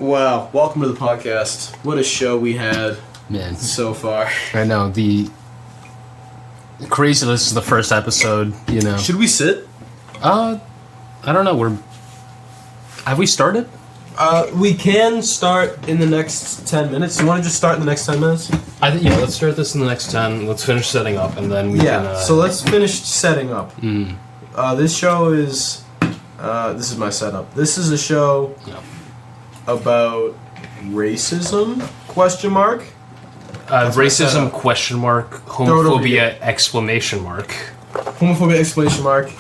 Wow, welcome to the podcast. What a show we had, man, so far. I know, the crazy this is the first episode, you know. Should we sit? I don't know, have we started? We can start in the next 10 minutes. You want to just start in the next 10 minutes? I think, yeah, let's start this in the next 10. Let's finish setting up, and then we can... so let's finish setting up. This show is... this is my setup. This is a show about racism, question mark? Racism, question mark, homophobia, exclamation mark. Homophobia, exclamation mark.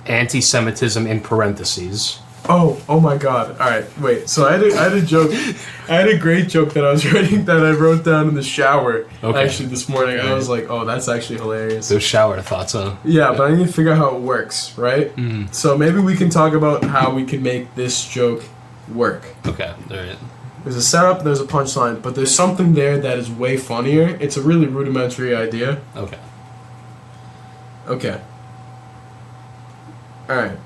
Anti-Semitism in parentheses. Oh my god. Alright, wait. So I had a joke. I had a great joke that I was writing that I wrote down in the shower actually this morning. And I was like, oh, that's actually hilarious. Those shower thoughts, huh? Yeah, but I need to figure out how it works, right? So maybe we can talk about how we can make this joke work. Okay, alright. There's a setup, there's a punchline, but there's something there that is way funnier. It's a really rudimentary idea. Okay. Alright.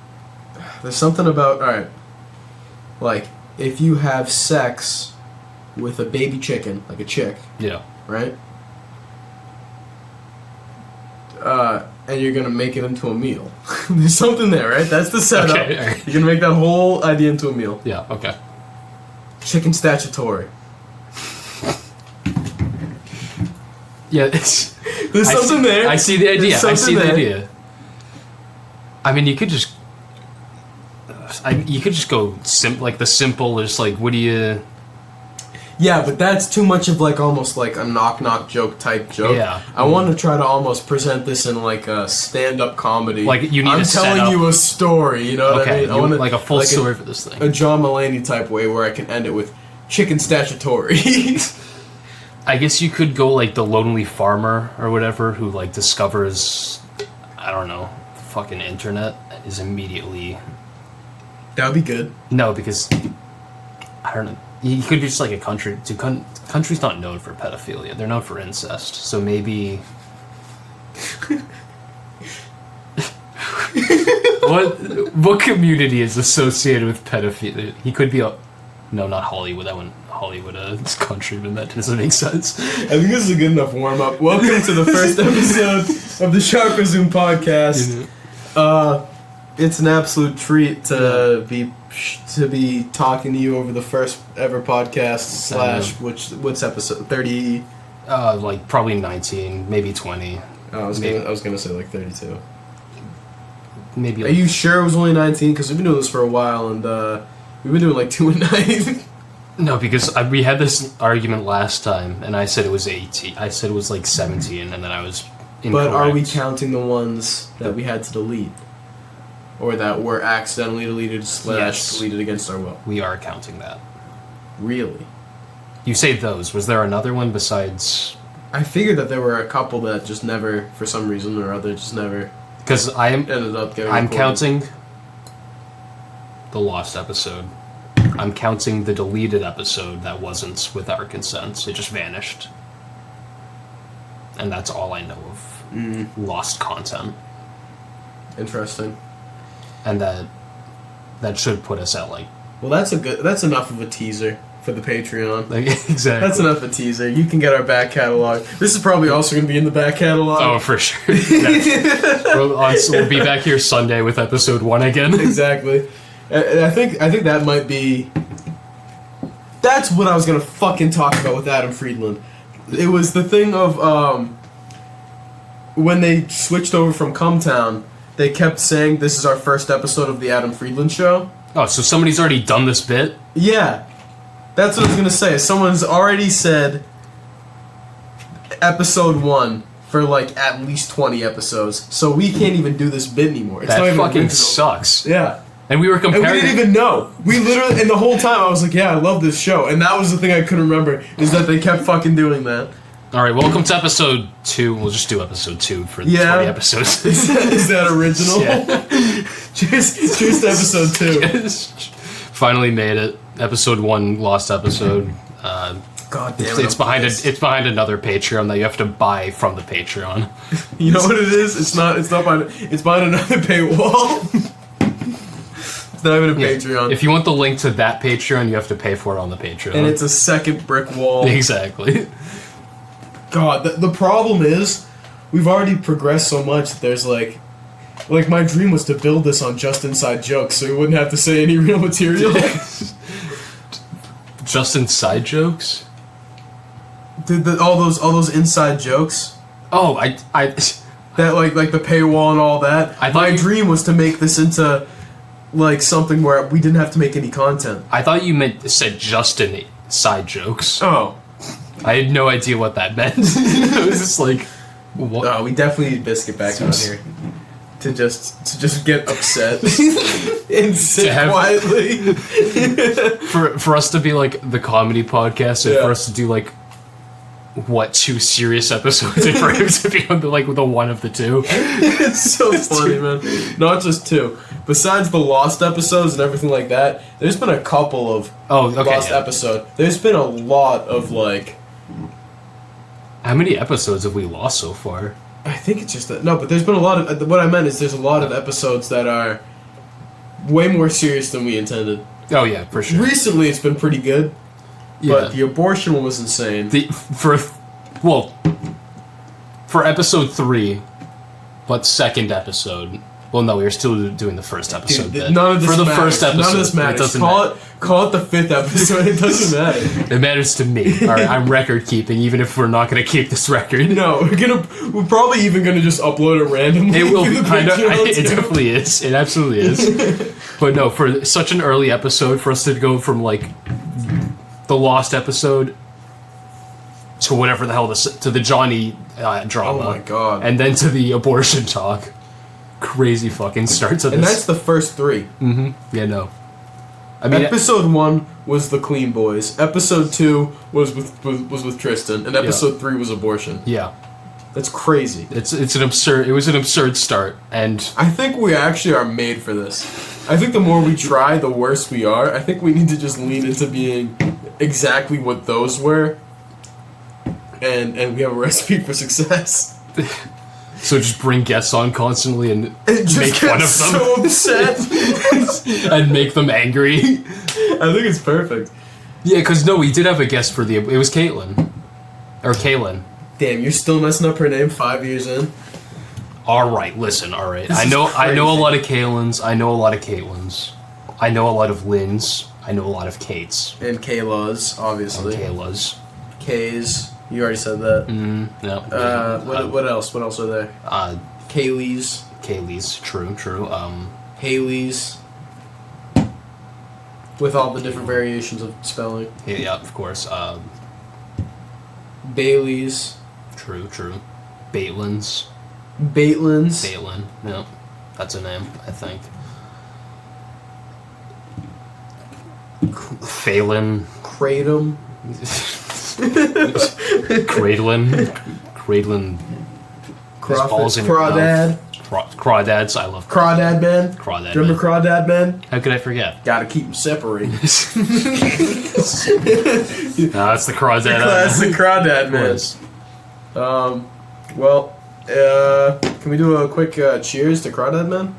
There's something about, alright, like, if you have sex with a baby chicken, like a chick, right? And you're gonna make it into a meal. There's something there, right? That's the setup. Okay, right. You're gonna make that whole idea into a meal. Yeah, okay. Chicken Staccitori. Yeah, it's... There's something there. I see the idea. I mean, you could just go the simple is like, what do you... Yeah, but that's too much of like almost like a knock-knock joke type joke. Yeah. I want to try to almost present this in like a stand-up comedy. Like you need I'm a telling setup. you a story, you know what I mean? I want like a full story for this thing. A John Mulaney type way where I can end it with chicken statutory. I guess you could go like the lonely farmer or whatever who like discovers, I don't know, the fucking internet is immediately... That would be good. No, because I don't know. You could be just like a country. Country's not known for pedophilia. They're known for incest. So maybe. What community is associated with pedophilia? He could be no, not Hollywood. That one, Hollywood, it's country, but that doesn't make sense. I think this is a good enough warm up. Welcome to the first episode of the Chakra podcast. It's an absolute treat to be talking to you over the first ever podcast / what's episode 30? Like probably 19, maybe 20. I was gonna say like 32. Maybe. Are you sure it was only 19? Because we've been doing this for a while, and we've been doing like 2 a night. No, because we had this argument last time, and I said it was 18. I said it was like 17, and then I was incorrect. But are we counting the ones that we had to delete? Or that were accidentally deleted / deleted against our will? We are counting that. Really? You say those. Was there another one besides... I figured that there were a couple that just never, for some reason or other, just never... Because ended up getting I'm recorded. counting the lost episode. I'm counting the deleted episode that wasn't with our consent. It just vanished. And that's all I know of lost content. Interesting. And that should put us at like... Well, that's enough of a teaser for the Patreon. Like, exactly. That's enough of a teaser. You can get our back catalog. This is probably also going to be in the back catalog. Oh, for sure. We'll be back here Sunday with episode 1 again. Exactly. I think that might be... That's what I was going to fucking talk about with Adam Friedland. It was the thing of... when they switched over from Cumtown, they kept saying this is our first episode of the Adam Friedland Show. Oh, so somebody's already done this bit? Yeah. That's what I was going to say. Someone's already said episode 1 for like at least 20 episodes. So we can't even do this bit anymore. It's that not even fucking original. Sucks. Yeah. And we were comparing... And we didn't even know. We literally... And the whole time I was like, yeah, I love this show. And that was the thing I couldn't remember, is that they kept fucking doing that. Alright, welcome to episode 2. We'll just do episode 2 for the 20 episodes. Is that original? Yeah. cheers to episode 2. Finally made it. Episode 1, lost episode. God damn it. It's behind another Patreon that you have to buy from the Patreon. You know what it is? It's behind another paywall. It's not even a Patreon. If you want the link to that Patreon, you have to pay for it on the Patreon. And it's a second brick wall. Exactly. God, the problem is, we've already progressed so much that there's like my dream was to build this on just inside jokes, so we wouldn't have to say any real material. Just inside jokes? All those inside jokes. Oh, I that like the paywall and all that. My dream was to make this into like something where we didn't have to make any content. I thought you said just inside jokes. Oh. I had no idea what that meant. I was just like, what? Oh, we definitely need Biscuit back on here. To just get upset and sit quietly. for us to be like the comedy podcast and for us to do like 2 serious episodes and for him to be on the one of the two. It's so funny, man. Not just 2. Besides the Lost episodes and everything like that, there's been a couple of Lost episodes. There's been a lot of like. How many episodes have we lost so far? I think it's just that. No, but there's been a lot of. What I meant is there's a lot of episodes that are way more serious than we intended. Oh, yeah, for sure. Recently, it's been pretty good. Yeah. But the abortion one was insane. For episode 3, but second episode. Well, no, we were still doing the first episode. Dude, none of this matters. First episode, none of this matters. Call it the 5th episode. It doesn't matter. It matters to me. All right, I'm record keeping, even if we're not going to keep this record. No, we're probably even going to just upload it randomly. It will be. It definitely is. It absolutely is. But no, for such an early episode, for us to go from like the Lost episode to whatever the hell to the Johnny drama. Oh my god! And then to the abortion talk. Crazy fucking start to this. And that's the first 3. Mm-hmm. Yeah, no. I mean, episode 1 was the Clean Boys. Episode 2 was with Tristan, and episode 3 was abortion. Yeah, that's crazy. It's an absurd. It was an absurd start, and I think we actually are made for this. I think the more we try, the worse we are. I think we need to just lean into being exactly what those were, and we have a recipe for success. So just bring guests on constantly and just make fun of them. So upset and make them angry. I think it's perfect. Yeah, because no, we did have a guest for it was Caitlin. Or Kaylin. Damn, you're still messing up her name 5 years in? Alright, listen, alright. I know a lot of Kaylins, I know a lot of Caitlins. I know a lot of Lyns, I know a lot of Kates. And Kayla's, obviously. And Kayla's. K's. You already said that. No. What else? What else are there? Kaylee's. Kaylee's. True. Haley's. With all the different variations of spelling. Yeah, of course. Bailey's. True. Baitlin's. Baitlin. Yeah. That's a name, I think. Phelan. Kratom. Cradlin. Crawdad. Crawdads, I love Crawdad man. Crawdad. Remember Crawdad man? How could I forget? Gotta keep them separated. No, that's the Crawdad. That's the Crawdad man. Can we do a quick cheers to Crawdad man?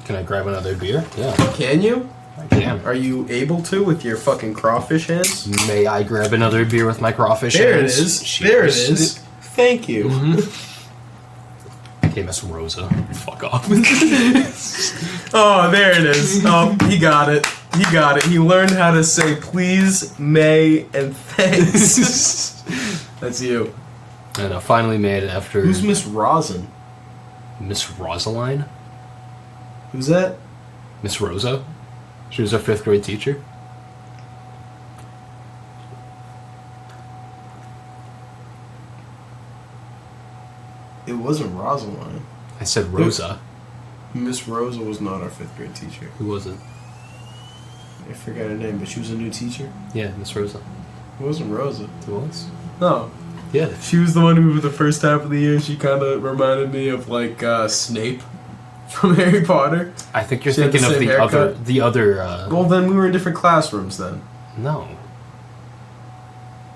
Can I grab another beer? Yeah. Can you? I can. Are you able to with your fucking crawfish hands? May I grab another beer with my crawfish hands? There it is. Cheers. There it is. Thank you. Okay, Miss Rosa. Fuck off. Oh, there it is. Oh, he got it. He learned how to say please, may, and thanks. That's you. And I finally made it after... Who's Miss Rosin? Miss Rosaline? Who's that? Miss Rosa? She was our 5th grade teacher. It wasn't Rosaline. I said Rosa. Miss Rosa was not our 5th grade teacher. Who was it? I forgot her name, but she was a new teacher. Yeah, Miss Rosa. It wasn't Rosa. It was? No. Yeah. She was the one who, the first half of the year, she kind of reminded me of, like, Snape from Harry Potter. I think you're thinking of the other... Well, then we were in different classrooms then. No.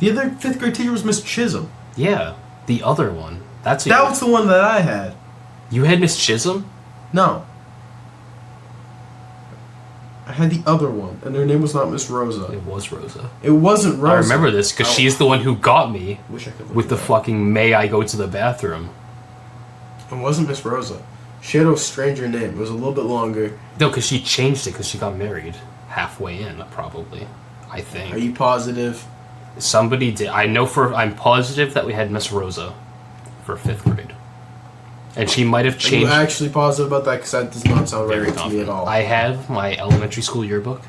The other 5th grade teacher was Miss Chisholm. Yeah, the other one. That was the one that I had. You had Miss Chisholm? No. I had the other one, and her name was not Miss Rosa. It was Rosa. It wasn't Rosa. I remember this because she's the one who got me Wish I could look with the it up. fucking "May I go to the bathroom?" It wasn't Miss Rosa. She had a stranger name. It was a little bit longer. No, because she changed it because she got married halfway in, probably. I think. Are you positive? Somebody did. I'm positive that we had Miss Rosa for 5th grade. And she might have Are you changed. actually positive about that? Because that does not sound Very right to me confident. at all. I have my elementary school yearbook.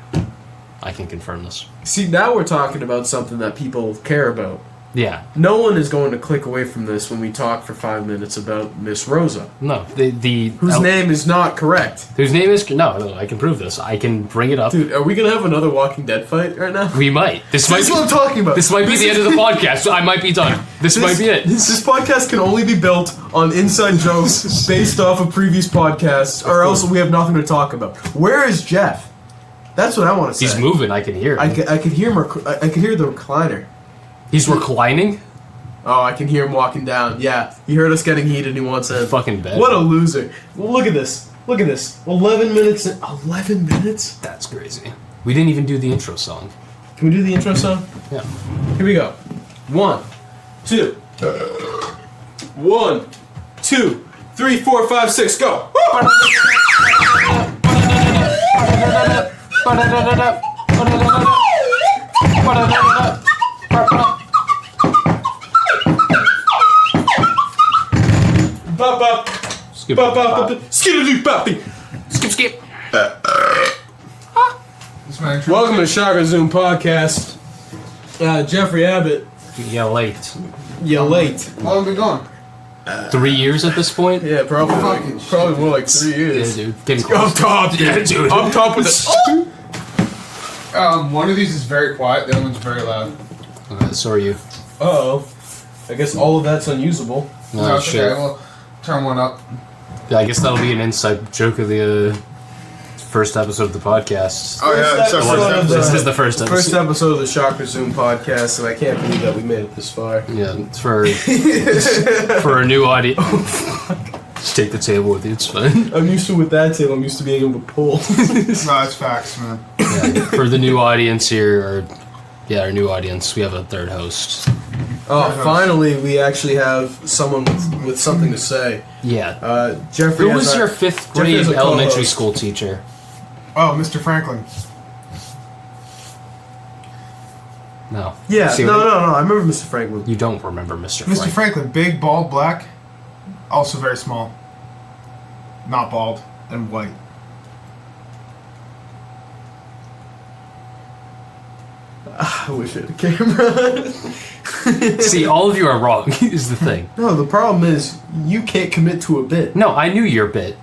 I can confirm this. See, now we're talking about something that people care about. Yeah. No one is going to click away from this when we talk for 5 minutes about Miss Rosa, No, whose name is not correct. whose name is no. I can prove this. I can bring it up. Dude, are we gonna have another Walking Dead fight right now? We might. This This is what I'm talking about. This might be the end of the podcast. So I might be done. This might be it. This podcast can only be built on inside jokes based off of previous podcasts, or else we have nothing to talk about. Where is Jeff? That's what I want to say. He's moving. I can hear him. I could hear him. I could hear the recliner. He's reclining. Oh, I can hear him walking down. Yeah, he heard us getting heated. He wants in. Fucking bed. What a loser! Well, look at this. Look at this. 11 minutes. 11 minutes. That's crazy. We didn't even do the intro song. Can we do the intro song? Yeah. Here we go. 1, 2. 1, 2, 3, 4, 5, 6. Go. Bop bop. Skip. Bop bop bop. Skidoo boppy. Skip. Welcome to Chakra Zoom podcast. Jeffrey Abbott, Yeah, late. you late. How long have we been gone? 3 years at this point. Yeah, probably Fucking probably more like 3 Yeah, years. dude. Getting Up close. top, dude. Yeah, dude. Up top with the. One of these is very quiet, the other one's very loud. So are you. Uh-oh. I guess all of that's unusable. Oh, it's shit. okay, we'll turn one up. Yeah, I guess that'll be an inside joke of the first episode of the podcast. Oh yeah, it's our First first episode. episode. This is the first episode. First episode of the Chakra Zoom podcast, and I can't believe that we made it this far. Yeah, it's for a new audience. Just take the table with you. It's fine. I'm used to with that table. I'm used to being able to pull. No, it's facts, man. Yeah, for the new audience here, our new audience, we have a third host. Oh, finally, we actually have someone with something to say. Yeah. Jeffrey. Who has was a- your 5th Jeffrey grade has a elementary co-host. school teacher? Oh, Mr. Franklin. No. Yeah, See, no. I remember Mr. Franklin. You don't remember Mr. Mr. Franklin, big, bald, black, also very small. Not bald, and white. I wish I had a camera. See, all of you are wrong, is the thing. No, the problem is you can't commit to a bit. No, I knew your bit.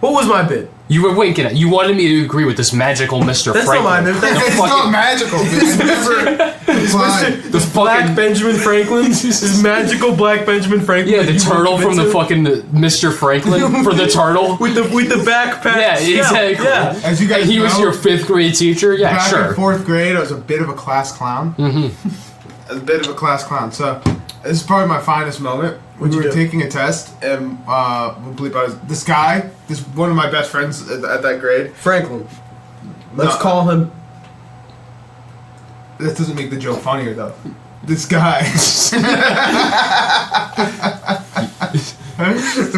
What was my bit? You were winking at. You wanted me to agree with this magical Mr. That's not Franklin. my bit. That's It's not magical, dude. It's never applied. This black Benjamin Franklin, this magical black Benjamin Franklin. Yeah, that the you turtle won't from commit the to. fucking Mr. Franklin for the turtle. with the backpack. Yeah, exactly. Yeah. As you guys And he was know, your 5th grade teacher. Yeah, back sure. in 4th grade, I was a bit of a class clown. Mm-hmm. I was a bit of a class clown. So, this is probably my finest moment. What'd We you were do? taking a test, and we'll bleep out this guy, this one of my best friends at that grade. Franklin. Let's No. call him. That doesn't make the joke funnier though. This guy. If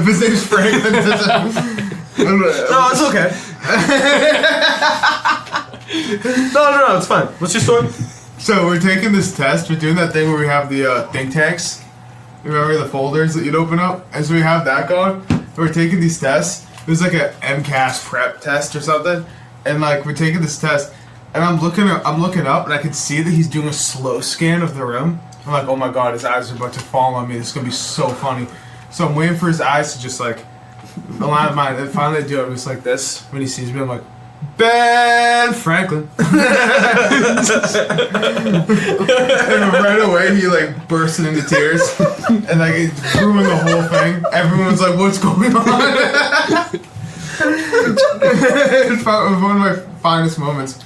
his name's Franklin, it doesn't. No, it's okay. No, it's fine. What's your story? So we're taking this test. We're doing that thing where we have the think tanks. Remember the folders that you'd open up? And so we have that going. We're taking these tests. It was like a MCAS prep test or something. And like we're taking this test, and I'm looking up, and I can see that he's doing a slow scan of the room. I'm like, oh my god, his eyes are about to fall on me. This is gonna be so funny. So I'm waiting for his eyes to just like align with mine. And finally I do it. I'm just like this. When he sees me, I'm like, Ben Franklin. And right away he like bursted into tears, and like it ruined the whole thing. Everyone was like, "What's going on?" It was one of my finest moments. At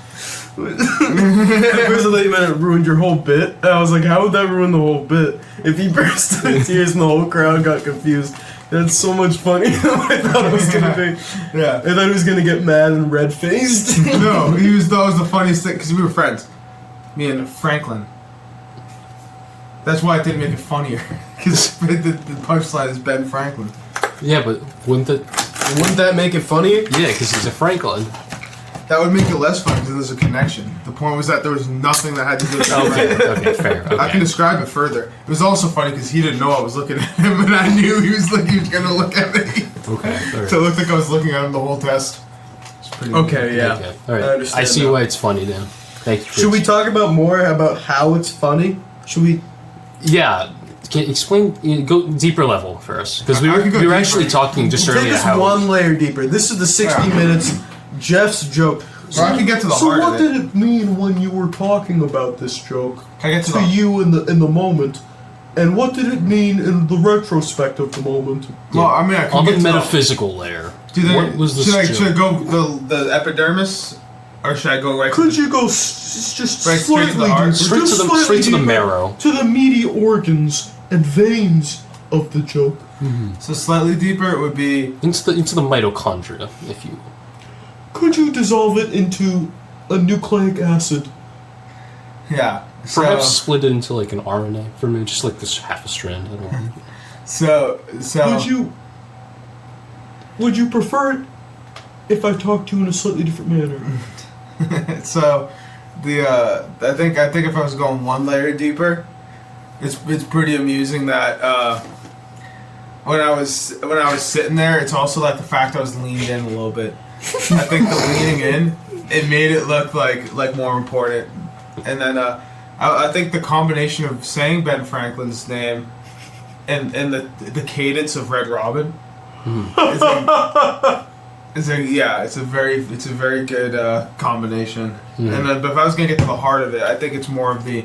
first I thought you meant it ruined your whole bit. And I was like, how would that ruin the whole bit? If he burst into tears and the whole crowd got confused. That's so much funnier than what I thought it was gonna be. Yeah. I thought he was gonna get mad and red faced. No, that was the funniest thing because we were friends. Me and Franklin. That's why I didn't make it funnier because the punchline is Ben Franklin. Yeah, but wouldn't that make it funnier? Yeah, because he's a Franklin. That would make it less fun because there's a connection. The point was that there was nothing that had to do with Okay, fair. Okay. I can describe it further. It was also funny because he didn't know I was looking at him, and I knew he was going to look at me. Okay. All right. So it looked like I was looking at him the whole test. It's pretty Okay, yeah. Okay. All right. I understand see now. why it's funny now. Thank you. Should we talk about more about how it's funny? Should we? Yeah. Can you explain? Go deeper level first, because we I can go were deeper. actually talking just Take earlier us how one layer deeper. This is the 60 minutes. Jeff's joke. So I can get to the So heart what of it. did it mean when you were talking about this joke Can I get to to the... you in the moment, and what did it mean in the retrospect of the moment? Well, I mean, I can on get the to metaphysical layer. Do they, What was this should I joke? go the epidermis, or should I go right? Could you go just Right, straight to the slightly heart? deeper, Straight just to the slightly straight to the deeper marrow. to the meaty organs and veins of the joke? So slightly deeper, it would be... Into the mitochondria, if you. Could you dissolve it into a nucleic acid? Yeah. Perhaps split it into like an RNA for me, just like this half a strand. I don't know. So... Would you prefer it if I talked to you in a slightly different manner? So, I think if I was going one layer deeper, it's pretty amusing that when I was sitting there, it's also like the fact I was leaned in a little bit. I think the leaning in, it made it look like more important, and then I think the combination of saying Ben Franklin's name and the cadence of Red Robin. It's a very good combination. Mm. And then, but if I was gonna get to the heart of it, I think it's more of the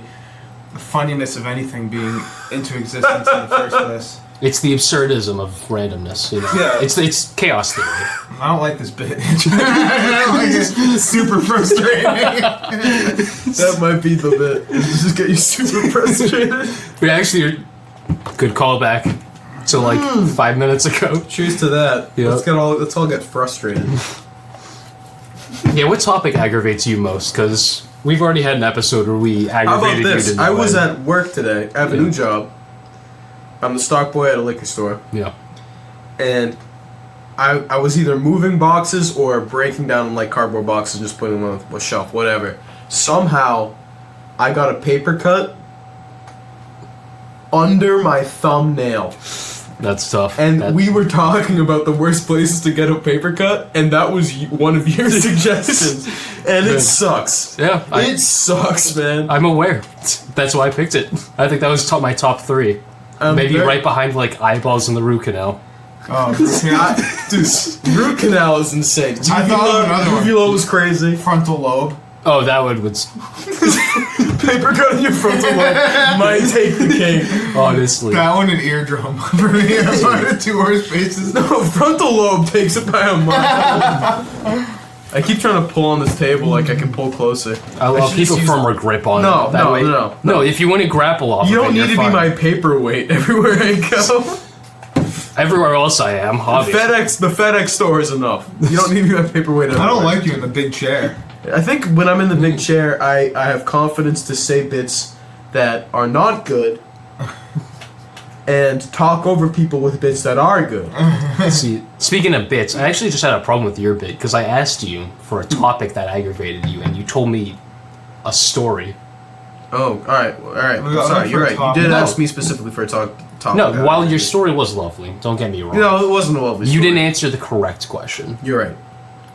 funniness of anything being into existence in the first place. It's the absurdism of randomness. You know? Yeah. It's chaos theory. I don't like this bit. I don't like it. It's super frustrating. That might be the bit. Just get you super frustrated. We actually good callback to like 5 minutes ago. Cheers to that. Yep. Let's all get frustrated. Yeah, what topic aggravates you most? Because we've already had an episode where we How about aggravated this? you to no I was end. at work today. I have a new job. I'm the stock boy at a liquor store. Yeah. And I was either moving boxes or breaking down like cardboard boxes and just putting them on a shelf, whatever. Somehow, I got a paper cut under my thumbnail. That's tough. And we were talking about the worst places to get a paper cut, and that was one of your suggestions. And it sucks. Yeah. It sucks, man. I'm aware. That's why I picked it. I think that was my top 3. Maybe right behind like eyeballs in the root canal. Oh, Dude, root canal is insane. I thought of another one. Uvula was crazy. Frontal lobe. Oh, that one would Paper cut in your frontal lobe might take the cake. honestly. That one and eardrum. For me, that's one of the two worst faces. No, frontal lobe takes it by a mile. I keep trying to pull on this table like I can pull closer. I'll should keep just a use- firmer grip on No, it. That no, way. no. No, if you want to grapple off You of don't it, need you're to fine. be my paperweight everywhere I go. Everywhere else I am, obviously. The FedEx store is enough. You don't need to be my paperweight everywhere. I don't like you in the big chair. I think when I'm in the big chair, I have confidence to say bits that are not good and talk over people with bits that are good. See, speaking of bits, I actually just had a problem with your bit because I asked you for a topic that aggravated you, and you told me a story. Oh, all right. Look, I'm sorry, for you're a right. topic. You did No. ask me specifically for a topic. No, while your story was lovely, don't get me wrong. No, it wasn't a lovely You story. didn't answer the correct question. You're right.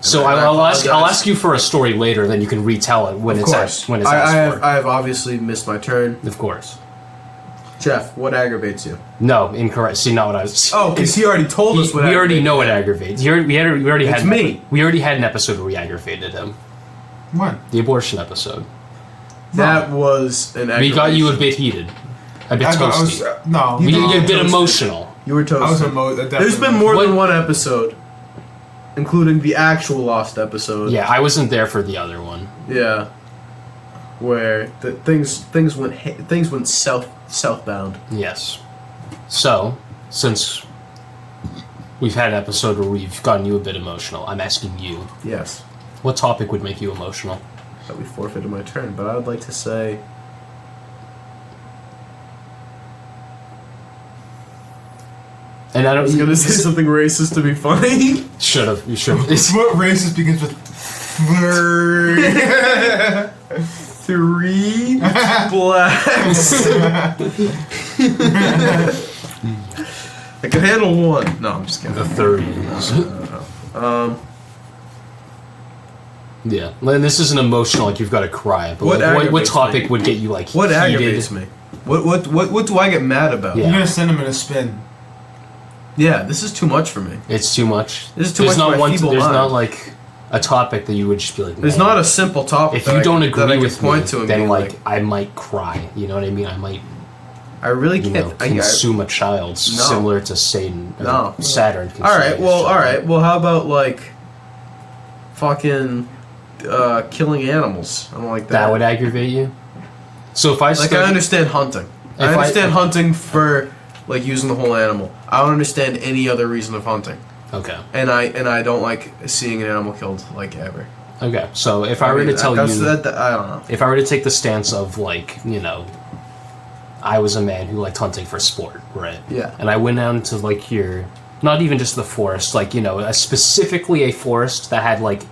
So I I'll apologize. ask you for a story later, then you can retell it when Of it's course. when it's I asked have, for. I have obviously missed my turn. Of course. Jeff, what aggravates you? No, incorrect. See, not what I was. Oh, because he already told us what we already aggravates know what him. aggravates. We already It's had me. We already had an episode where we aggravated him. What? The abortion episode. That was an aggravation. We got you a bit heated, a bit toasty. No. We You get a bit toasted. emotional. You were toasted. There's been more than one episode, including the actual Lost episode. Yeah, I wasn't there for the other one. Yeah. Where the things went southbound. Yes. So, since We've had an episode where we've gotten you a bit emotional. I'm asking you. Yes. What topic would make you emotional? That we forfeited my turn, but I would like to say... And I was gonna say something racist to be funny. Should have. You should have. What racist begins with... Three blacks. I can handle one. No, I'm just kidding. The third. Yeah. And this isn't emotional, like you've got to cry. But what topic would get you like What heated? aggravates me? What do I get mad about? Yeah. I'm gonna send him in a spin. Yeah, this is too much for me. It's too much. This is too much for my feeble There's mind. not like a topic that you would just be like. There's not a simple topic. If you don't agree with me, to then like I might cry. You know what I mean? I might. I really can't consume a chiled, similar to Satan. No. Saturn. All right. Well, how about like fucking killing animals? I don't like that. That would aggravate you. So if I I understand hunting. I understand hunting for like using the whole animal. I don't understand any other reason of hunting. Okay. And I don't like seeing an animal killed like ever. Okay. So if I were to tell you, I don't know. If I were to take the stance of like I was a man who liked hunting for sport, right? Yeah. And I went out into like not even just the forest, like specifically a forest that had like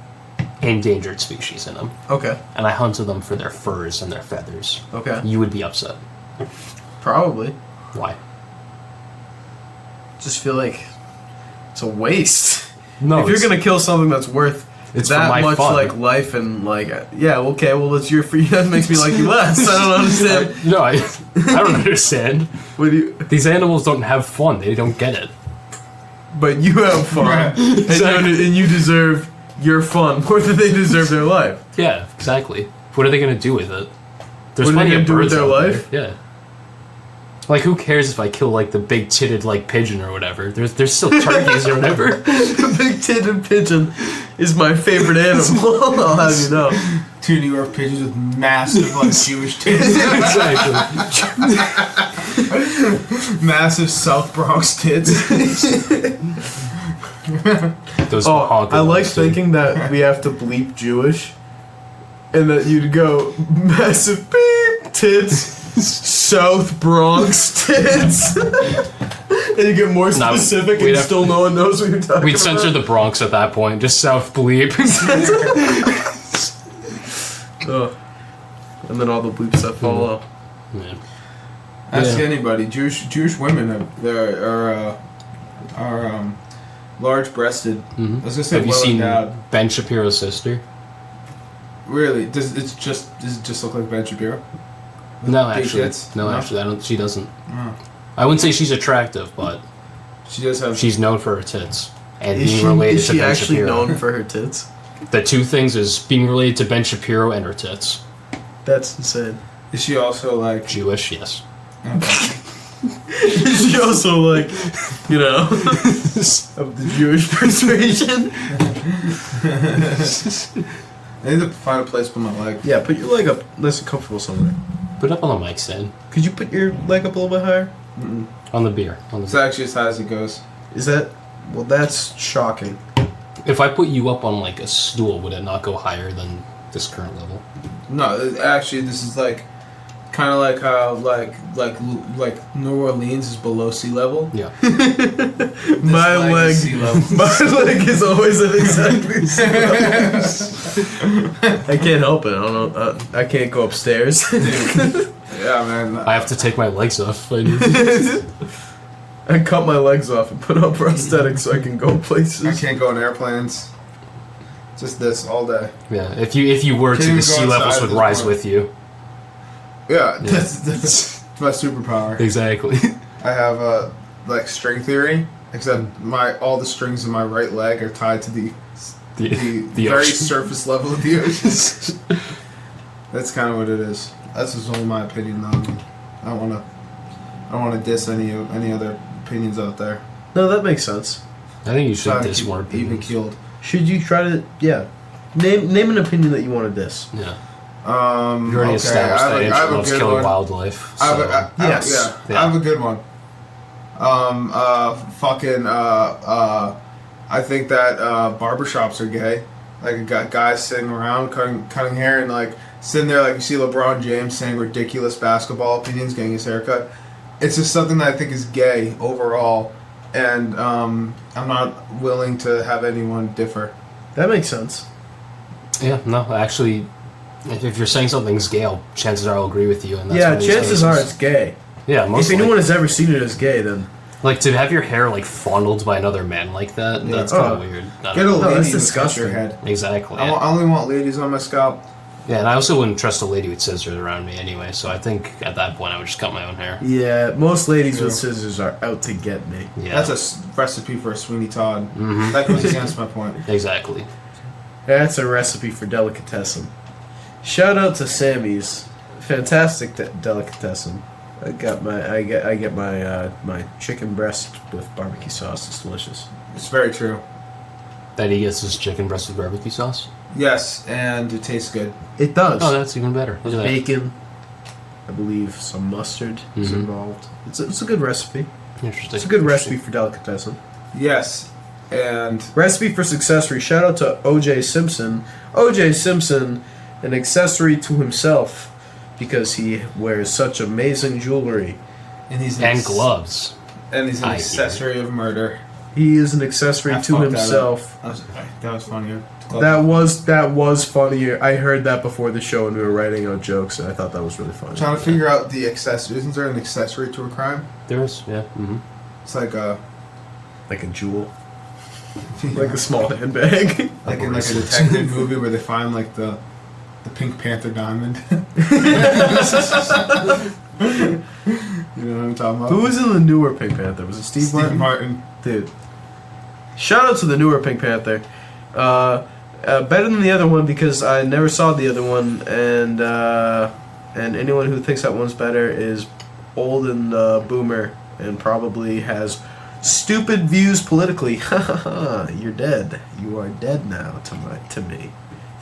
endangered species in them. Okay. And I hunted them for their furs and their feathers. Okay. You would be upset. Probably. Why? Just feel like it's a waste. No. If you're gonna kill something that's worth that much fun. like life and like okay, well it's your free. That makes me like you less. I don't understand. I don't understand. What do you? These animals don't have fun. They don't get it. But you have fun, and you deserve your fun more than they deserve their life. Yeah, exactly. What are they gonna do with it? There's what are they gonna do with birds their out life? there. Yeah. Like, who cares if I kill, like, the big-titted, like, pigeon or whatever? There's still turkeys or whatever. The big-titted pigeon is my favorite animal, I'll have you know. 2 New York pigeons with massive, like, Jewish tits. Exactly. Massive South Bronx tits. Those I like thinking that we have to bleep Jewish, and that you'd go, massive beep tits. South Bronx tits. And you get more specific and still no one knows what you're talking about. We'd censor the Bronx at that point, just South bleep. And then all the bleeps that follow. Yeah. Ask anybody. Jewish women are large-breasted. Mm-hmm. I was gonna say, have you seen endowed. Ben Shapiro's sister? Really? Does it just look like Ben Shapiro? No, Big actually, tits? no, actually, she doesn't. Oh. I wouldn't say she's attractive, but She does have. she's known for her tits and Is being she, related is to she Ben actually Shapiro. known for her tits? The two things is being related to Ben Shapiro and her tits. That's insane. Is she also like? Jewish, yes. Okay. Is she also like, of the Jewish persuasion? I need to find a place to put my leg. Yeah, put your leg up nice and comfortable somewhere. Put it up on the mic stand. Could you put your leg up a little bit higher? Mm-mm. On the beer. It's actually as high as it goes. Is that... Well, that's shocking. If I put you up on like a stool, would it not go higher than this current level? No, actually, this is like, kind of like how like New Orleans is below sea level. Yeah. My leg is sea level. My leg is always at exactly sea level. I can't help it. I don't know. I can't go upstairs. Yeah, man. I have to take my legs off. I cut my legs off and put on prosthetics so I can go I places. can't go on airplanes. Just this all day. Yeah. If you were to, Can't the even go sea levels outside would at this rise point. with you. Yeah, that's my superpower. Exactly. I have like string theory, except all the strings in my right leg are tied to the very ocean. surface level of the ocean. That's kind of what it is. That's just only my opinion, though. I don't want to diss any other opinions out there. No, that makes sense. I think you should Try to diss keep more even opinions. keeled. Should you try to... Yeah. Name an opinion that you want to diss. Yeah. You Okay, already established that I Andrew have a loves good killing one. wildlife. I have So. a, I- Yes. yeah, I have a good one. I think that barbershops are gay. Like, got guys sitting around cutting hair and like sitting there, like you see LeBron James saying ridiculous basketball opinions, getting his haircut. It's just something that I think is gay overall, and I'm not willing to have anyone differ. That makes sense. Yeah, no, actually, if you're saying something's gay, chances are I'll agree with you. And that's Yeah, one of these chances cases. are it's gay. Yeah, most If anyone has ever seen it as gay, then like to have your hair like fondled by another man like that, Yeah. that's kind Oh. of weird. Get a No, lady that's to cut disgusting. your head. Exactly. I only want ladies on my scalp. Yeah, and I also wouldn't trust a lady with scissors around me anyway, so I think at that point I would just cut my own hair. yeah, most ladies True. with scissors are out to get me. Yeah. That's a recipe for a Sweeney Todd. Mhm. That goes against my point. Exactly. That's a recipe for delicatessen. Shout out to Sammy's, fantastic delicatessen. I get my chicken breast with barbecue sauce. It's delicious. It's very true. That he gets his chicken breast with barbecue sauce? Yes, and it tastes good. It does. Oh, that's even better. Look at that. Bacon, I believe some mustard is Mhm. involved. It's a good recipe. Interesting. It's a good recipe for delicatessen. Yes, and Recipe for successory. Shout out to O.J. Simpson. O.J. Simpson, an accessory to himself because he wears such amazing jewelry. he's And gloves. And he's an I hear accessory of murder. He is an accessory I to fucked that himself. That was funny. That was funny. I heard that before the show and we were writing out jokes and I thought that was really funny. I'm trying to figure out the accessory. Isn't there an accessory to a crime? There is, yeah. Mm-hmm. It's like a Like a jewel. Like a small handbag. like in like a detective movie where they find like the Pink Panther diamond. You know what I'm talking about? Who was in the newer Pink Panther? Was it Steve Martin? Dude. Shout out to the newer Pink Panther. Better than the other one because I never saw the other one, and anyone who thinks that one's better is old and boomer and probably has stupid views politically. You're dead. You are dead now to me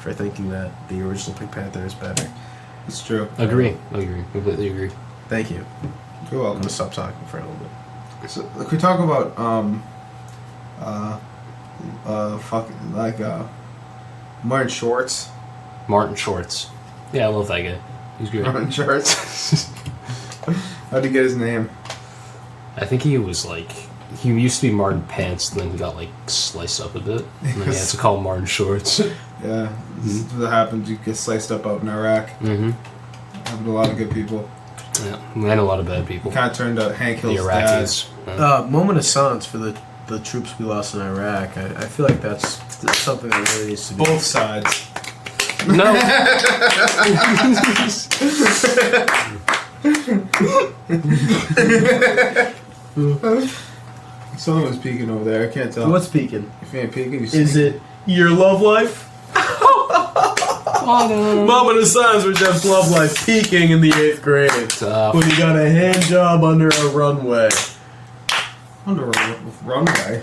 for thinking that the original Pink Panther is better. It's true. Agree. Completely agree. Thank you. You're I'm welcome. gonna stop talking for a little bit. So, like, we talk about Martin Shorts. Martin Shorts. Yeah, I love that guy. He's great. Martin Shorts. How'd he get his name? I think he was like... He used to be Martin Pants, and then he got like sliced up a bit. And then he had to call him Martin Shorts. Yeah, this is what happens. You get sliced up out in Iraq. Mm-hmm. Happened to a lot of good people. Yeah, and a lot of bad people. Kind of turned out Hank The Hill's dad. Iraqis. Yeah. Moment of silence for the troops we lost in Iraq. I feel like that's something that really needs to be. Both sides. No. Someone was peeking over there. I can't tell. What's peaking? If you ain't peeking, you Is it your love life? Moment of silence for Jeff's love life peaking in the 8th grade. Tough. When he got a hand job under a runway. under a runway?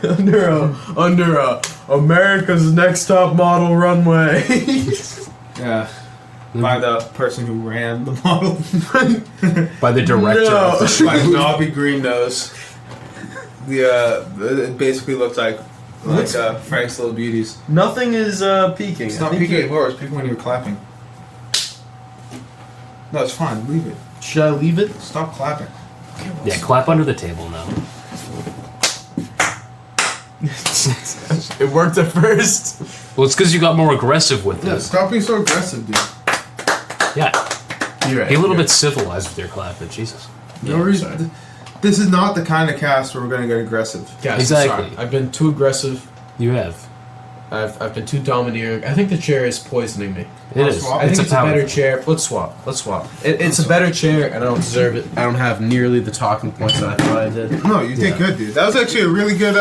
under a America's Next Top Model runway. Yeah. By the person who ran the model. By the director No. of the show. By Nobby Green Nose. It basically looked like Frank's Little Beauties. Nothing is peaking. It's not peeking anymore. It's peeking when you're clapping. No, it's fine. Leave it. Should I leave it? Stop clapping. Yeah, clap under the table now. It worked at first. Well, it's because you got more aggressive with Yeah, it. stop being so aggressive, dude. Yeah. You're right. Be a little bit civilized with your clapping, Jesus. No reason. This is not the kind of cast where we're gonna get aggressive. Guys, Exactly. sorry. I've been too aggressive. You have. I've been too domineering. I think the chair is poisoning me. It is. swap? I think it's a power better thing. chair. Let's swap. It's a better chair, and I don't deserve it. I don't have nearly the talking points that I thought I did. No, you did good, dude. That was actually a really good,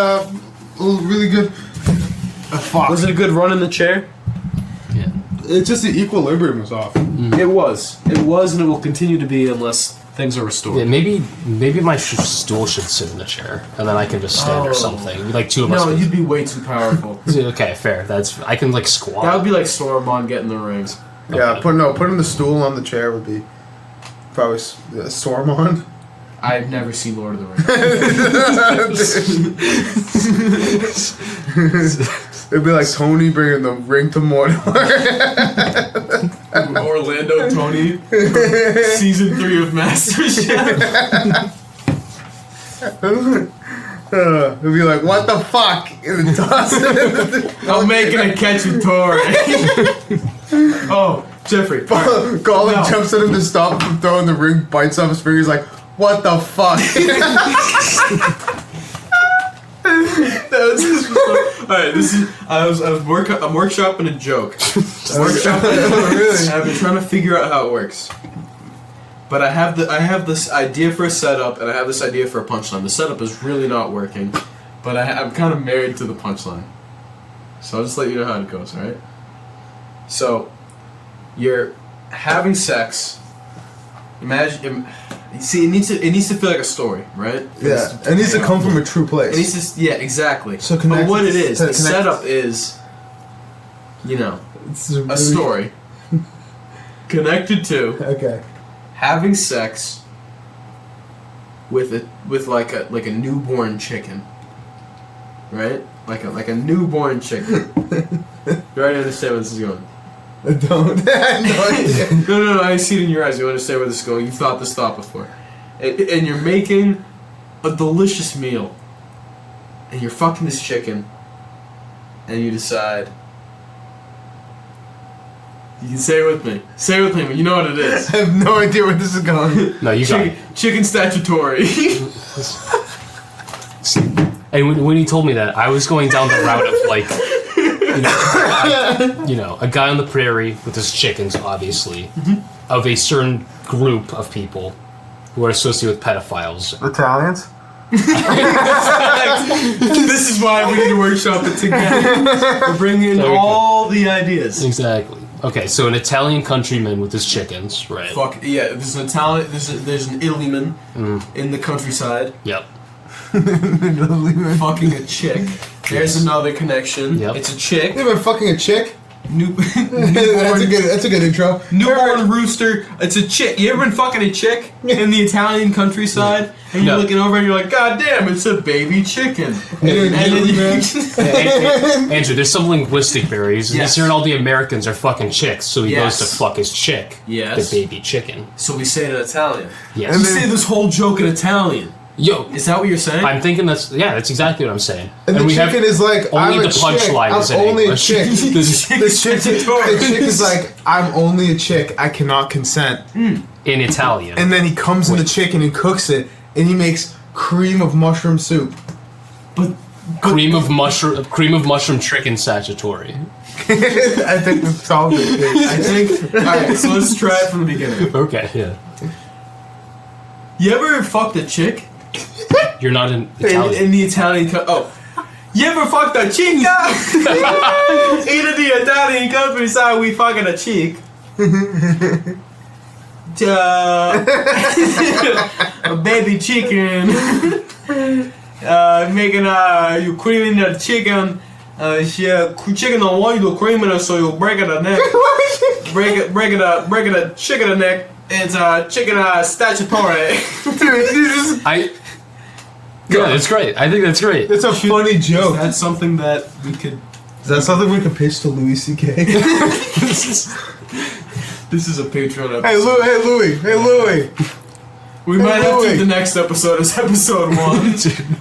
fuck. Was it a good run in the chair? Yeah. It's just the equilibrium was off. It was. It was, and it will continue to be unless things are restored. Yeah, maybe my stool should sit in the chair, and then I can just stand or something. Like two of us. No, can- you'd be way too powerful. Okay, fair. I can like squat. That would be like Sauron getting the rings. Yeah, putting the stool on the chair would be probably Stormon. I've never seen Lord of the Rings. It'd be like Tony bringing the ring to Mordor. Orlando Tony, season 3 of MasterChef. It'd be like, what the fuck? And it toss it. I'm making a cacciatore. Oh, Jeffrey. Gollum jumps at him to stop him from throwing the ring, bites off his finger. He's like, what the fuck? Alright, this is. I'm workshopping a joke. Really? I've been trying to figure out how it works. But I have this idea for a setup, and I have this idea for a punchline. The setup is really not working, but I'm kind of married to the punchline. So I'll just let you know how it goes, alright? So, you're having sex. Imagine. See, it needs to feel like a story, right? Yeah, it needs to come from a true place. It needs to, yeah, exactly. So but what it is, the setup is, it's really a story connected to having sex with like a newborn chicken, right? Like a newborn chicken. You already understand where this is going. I don't. I have no idea. No, I see it in your eyes. You understand where this is going. You've thought this thought before. And you're making a delicious meal. And you're fucking this chicken. And you decide. You can say it with me. Say it with me, but you know what it is. I have no idea where this is going. No, you got it. Chicken Staccitori. And when he told me that, I was going down the route of like, a guy on the prairie with his chickens, obviously, of a certain group of people who are associated with pedophiles. Italians? This is why we need to workshop it together. We're bringing all the ideas. Exactly. Okay, so an Italian countryman with his chickens, right? Fuck yeah! There's an Italian. There's an Italyman in the countryside. Yep. Fucking a chick. There's another connection. Yep. It's a chick. You ever fucking a chick? Newborn. That's a good intro. Newborn rooster. It's a chick. You ever been fucking a chick in the Italian countryside? And you're looking over and you're like, God damn, it's a baby chicken. And then Andrew, there's some linguistic barriers. And he's hearing all the Americans are fucking chicks, so he goes to fuck his chick. Yes. The baby chicken. So we say it in Italian. Yes. You say this whole joke in Italian. Yo, is that what you're saying? I'm thinking that's exactly what I'm saying. And the chicken is like, only the punchline is in only English. a chick. The chick is like, I'm only a chick. I cannot consent. In Italian. And then he comes in the chicken and cooks it, and he makes cream of mushroom soup. But cream of mushroom chicken Staccitori. I think we've solved it. All right, so let's try it from the beginning. Okay, yeah. You ever fucked a chick? You're not in Italian. In the Italian you ever fucked a chica? In the Italian countryside, we fucking a chick. A baby chicken. Making you creaming the chicken. Chicken don't want you to cream it, so you break it a neck. break it a chicken a neck. It's chicken Staccitori. Yeah, that's great. I think that's great. It's a funny joke. That's something that we could. Is that something we could pitch to Louis C.K.? This is a Patreon episode. Hey Louis. We might have to do the next episode as episode 1.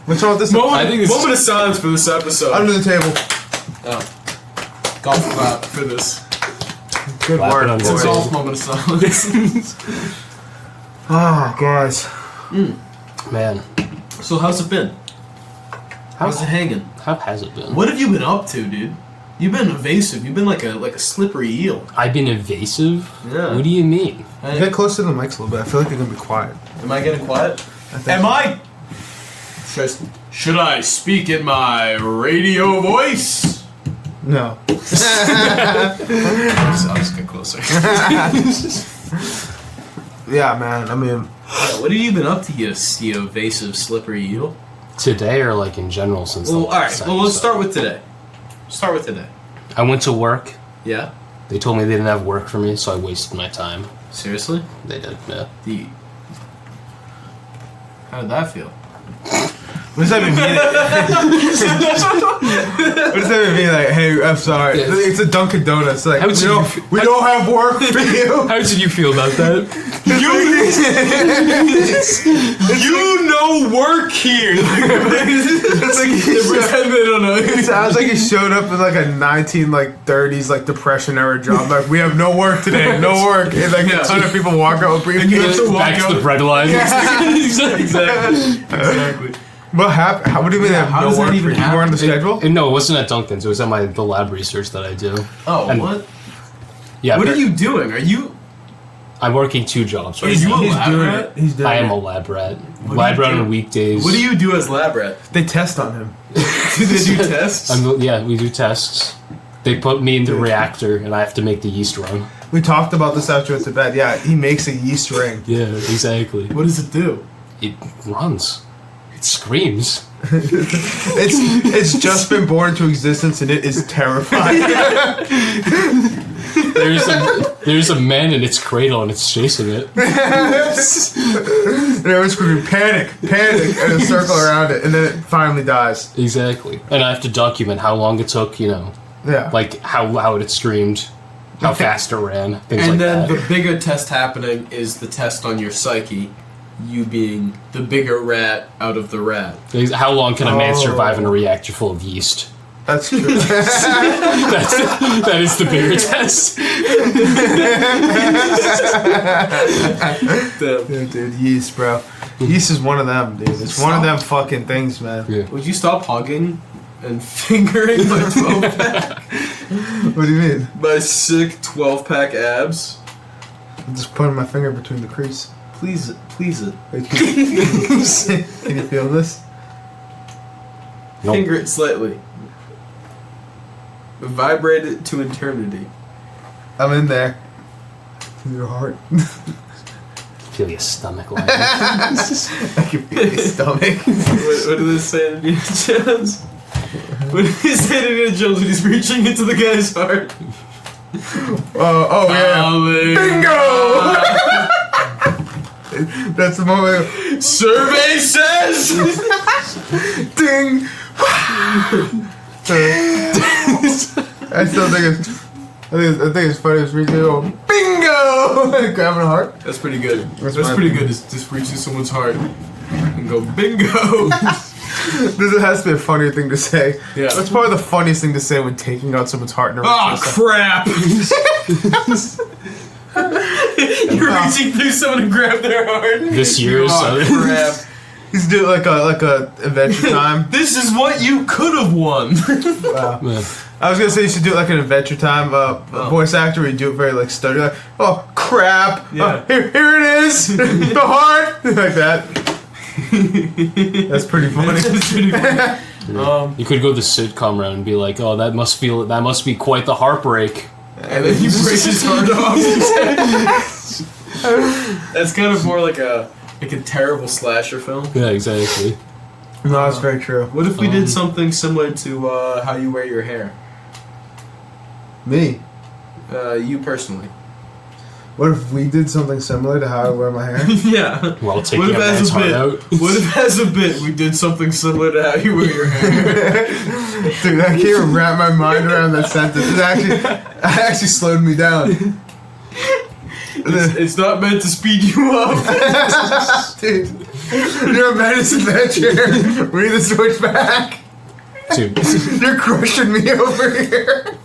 What's wrong with this? Moment of silence for this episode. Under the table. Oh. Golf clap for this. Good work. It's all moment of silence. Guys. Man. So how's it been? How's it hanging? How has it been? What have you been up to, dude? You've been evasive. You've been like a slippery eel. I've been evasive? Yeah. What do you mean? Get close to the mics a little bit. I feel like you're gonna be quiet. Am I getting quiet? Should I speak in my radio voice? No. I'll just get closer. Yeah, man. I mean, what have you been up to, you evasive, slippery eel? Today or like in general since Well, alright. Well, let's start with today. I went to work. Yeah? They told me they didn't have work for me, so I wasted my time. Seriously? They did, yeah. How did that feel? What does that even mean? What does that even mean? Like, hey, I'm sorry. Yes. It's a Dunkin' Donuts. Like, we don't have work for you. How did you feel about that? You know work here. It's like Pretend they don't know. it sounds like he showed up in like a 1930s like Depression era job. Like, we have no work today, no work. And like a ton of people walk out with briefcases. Back to the bread line. Exactly. What happened? What do you mean? Yeah, they how have does no that work even for you? You were on the happen? schedule. No, it wasn't at Dunkin's. It was at the lab research that I do. Oh, And- what? Yeah. What but are you doing? Are you? I'm working 2 jobs right Are you now. a lab rat? He's doing I am it. a lab rat. What Lab do you rat do? on weekdays. What do you do as lab rat? They test on him. Do they do tests? Yeah, we do tests. They put me in the reactor, and I have to make the yeast run. We talked about this after it's to bed. Yeah, he makes a yeast ring. Yeah, exactly. What does it do? It runs. It screams. It's just been born into existence and it is terrifying. There's a man in its cradle, and it's chasing it. And everyone's screaming, panic, and a circle around it, and then it finally dies. Exactly. And I have to document how long it took, Yeah. like how it screamed, how fast it ran, things And like then that. the bigger test happening is the test on your psyche. You being the bigger rat out of the rat. How long can a man Oh. survive in a reactor full of yeast? That's true. That is the bigger test. Yeah, dude, yeast, bro. Yeast is one of them, dude. It's one of them fucking things, man. Yeah. Would you stop hugging and fingering my 12-pack? What do you mean? My sick 12-pack abs? I'm just putting my finger between the crease. Please it. Wait, can you feel this? Nope. Finger it slightly. Vibrate it to eternity. I'm in there. Your heart. Feel your stomach line. I can feel your stomach. What did this say to Indiana Jones? What did he say to Indiana Jones when he's reaching into the guy's heart? Oh yeah. Bingo! That's the moment. Survey says! Ding! I still think it's funny. It's reaching over. Bingo! Grabbing a heart. That's pretty good. That's That's my pretty opinion. good. Just reaching someone's heart and go bingo. This has to be a funnier thing to say. Yeah. That's probably the funniest thing to say when taking out someone's heart. Oh crap! You're reaching through someone to grab their heart. This year is Oh crap! He's doing like a Adventure Time. This is what you could have won. Wow. Man. I was gonna say you should do it like an Adventure Time voice actor where you do it very like stuttery, like, oh crap, Yeah. here it is, the heart, like that. That's pretty funny. That's pretty funny. You could go the sitcom route and be like, "Oh, that must be quite the heartbreak." And then you break his heart off. That's kind of more like a terrible slasher film. Yeah, exactly. No, that's very true. What if we did something similar to how you wear your hair? Me. You personally. What if we did something similar to how I wear my hair? Yeah. While taking What a if man's as a heart bit? out. What if as a bit we did something similar to how you wear your hair? Dude, I can't even wrap my mind around that sentence. It actually slowed me down. It's not meant to speed you up. Dude, you're a menace adventure. We need to switch back. Dude, You're crushing me over here.